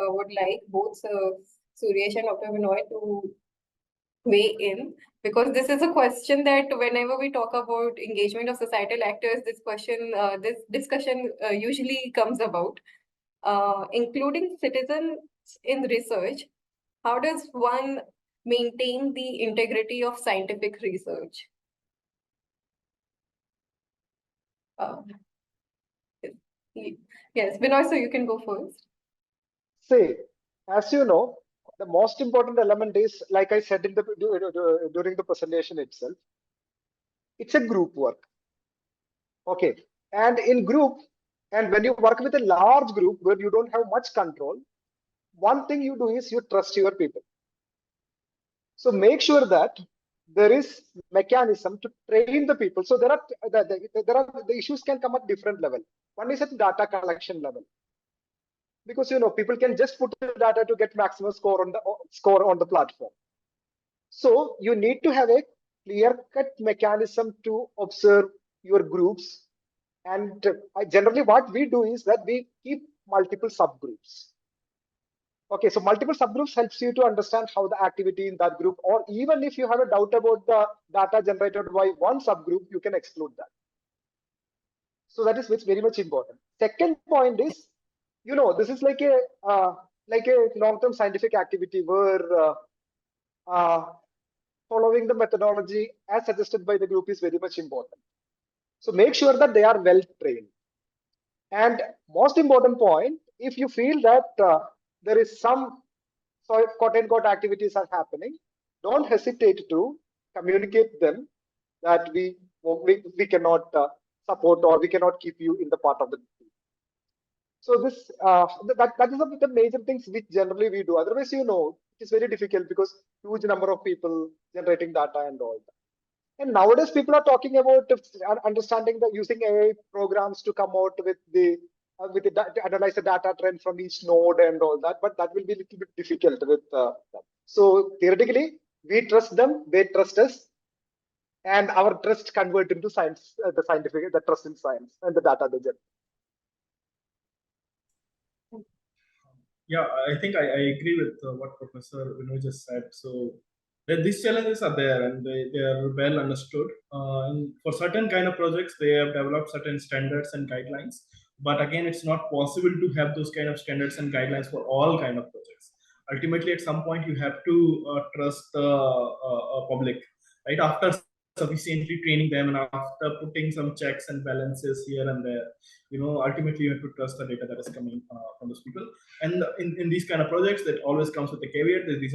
would like both Suryesh and Dr. Binoy to weigh in, because this is a question that whenever we talk about engagement of societal actors, this discussion usually comes about, including citizens in research. How does one maintain the integrity of scientific research? Yes, Binoy, so you can go first. See, as you know, the most important element is, like I said during the presentation itself, it's a group work. Okay, and in group, and when you work with a large group where you don't have much control, one thing you do is you trust your people. So make sure that there is mechanism to train the people. So the issues can come at different level. One is at data collection level, because people can just put the data to get maximum score on the platform. So you need to have a clear-cut mechanism to observe your groups. And generally what we do is that we keep multiple subgroups. Okay, so multiple subgroups helps you to understand how the activity in that group, or even if you have a doubt about the data generated by one subgroup, you can exclude that. So that is very much important. Second point is, this is like a long-term scientific activity where following the methodology as suggested by the group is very much important. So make sure that they are well trained. And most important point, if you feel that there is some quote-unquote activities are happening, don't hesitate to communicate them that we cannot support, or we cannot keep you in the part of the group. So this that is the major things which generally we do. Otherwise, it's very difficult because huge number of people generating data and all that. And nowadays, people are talking about understanding using AI programs to come out with to analyze the data trend from each node and all that. But that will be a little bit difficult with that. So theoretically, we trust them, they trust us, and our trust convert into science, the trust in science and the data they generate. Yeah, I think I agree with what Professor Binoy just said. So these challenges are there, and they are well understood. And for certain kind of projects, they have developed certain standards and guidelines. But again, it's not possible to have those kind of standards and guidelines for all kind of projects. Ultimately, at some point, you have to trust the public, right? After sufficiently training them, and after putting some checks and balances here and there, ultimately you have to trust the data that is coming from those people. And in these kind of projects, that always comes with a caveat that these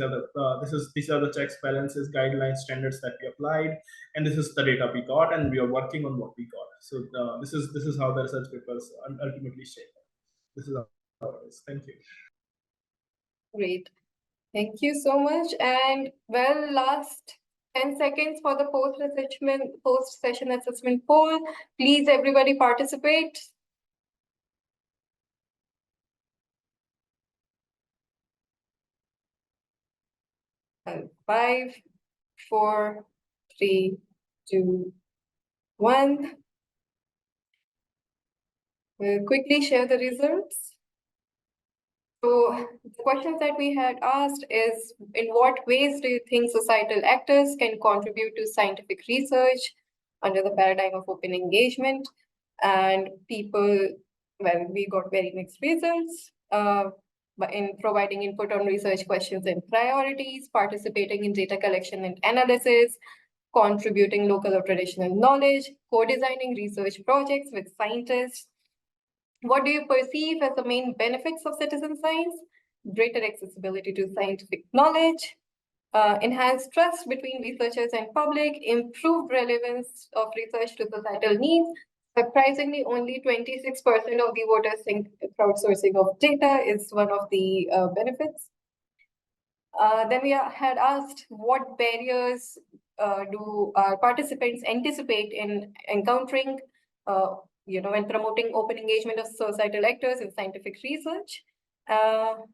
are the checks, balances, guidelines, standards that we applied, and this is the data we got, and we are working on what we got. So this is how the research papers ultimately shape. This is how it is. Thank you. Great. Thank you so much. And well, last 10 seconds for the post-session assessment poll. Please, everybody participate. 5, 4, 3, 2, 1. We'll quickly share the results. So the questions that we had asked is, in what ways do you think societal actors can contribute to scientific research under the paradigm of open engagement? And people, well, we got very mixed results. But in providing input on research questions and priorities, participating in data collection and analysis, contributing local or traditional knowledge, co-designing research projects with scientists. What do you perceive as the main benefits of citizen science? Greater accessibility to scientific knowledge, enhanced trust between researchers and public, improved relevance of research to societal needs. Surprisingly, only 26% of the voters think crowdsourcing of data is one of the benefits. Then we had asked, what barriers do our participants anticipate in encountering when promoting open engagement of societal actors in scientific research? Well,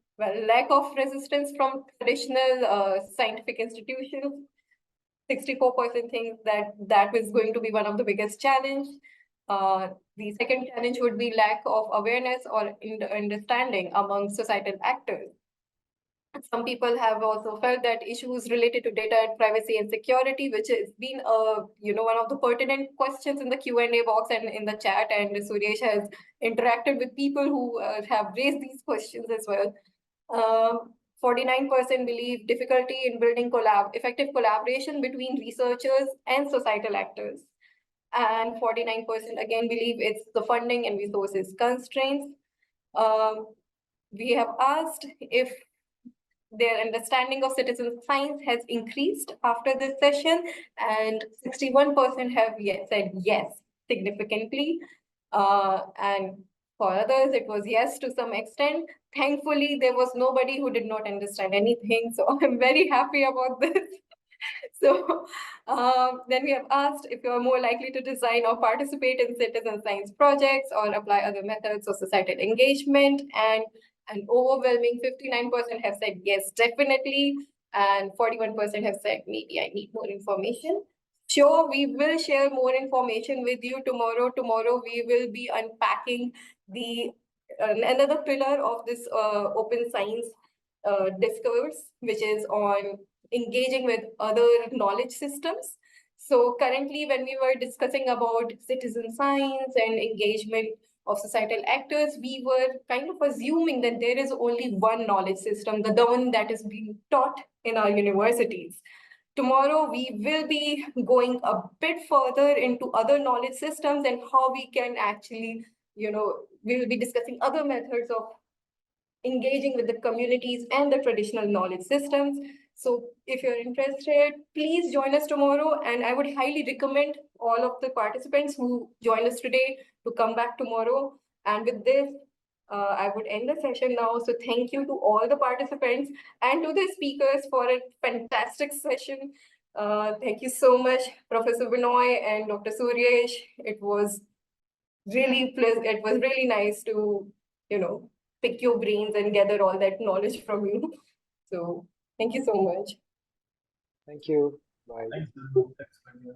lack of resistance from traditional scientific institutions. 64% think that is going to be one of the biggest challenge. The second challenge would be lack of awareness or understanding among societal actors. Some people have also felt that issues related to data and privacy and security, which has been one of the pertinent questions in the Q&A box and in the chat, and Suryesh has interacted with people who have raised these questions as well. 49% believe difficulty in building effective collaboration between researchers and societal actors. And 49% again believe it's the funding and resources constraints. We have asked if their understanding of citizen science has increased after this session, and 61% have said yes, significantly. And for others, it was yes to some extent. Thankfully, there was nobody who did not understand anything, so I'm very happy about this. So then we have asked if you are more likely to design or participate in citizen science projects or apply other methods of societal engagement, and an overwhelming 59% have said yes, definitely, and 41% have said maybe I need more information. Sure, we will share more information with you tomorrow. Tomorrow we will be unpacking the another pillar of this open science discourse, which is on engaging with other knowledge systems. So currently, when we were discussing about citizen science and engagement of societal actors, we were kind of assuming that there is only one knowledge system, the one that is being taught in our universities. Tomorrow, we will be going a bit further into other knowledge systems and how we can actually, we will be discussing other methods of engaging with the communities and the traditional knowledge systems. So if you're interested, please join us tomorrow. And I would highly recommend all of the participants who joined us today to come back tomorrow. And with this, I would end the session now. So thank you to all the participants and to the speakers for a fantastic session. Thank you so much, Professor Binoy and Dr. Suryesh. It was really pleasant. It was really nice to, pick your brains and gather all that knowledge from you. So thank you so much. Thank you. Bye.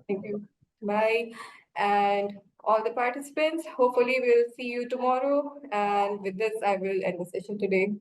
Thank you. Bye. And all the participants, hopefully we'll see you tomorrow. And with this, I will end the session today.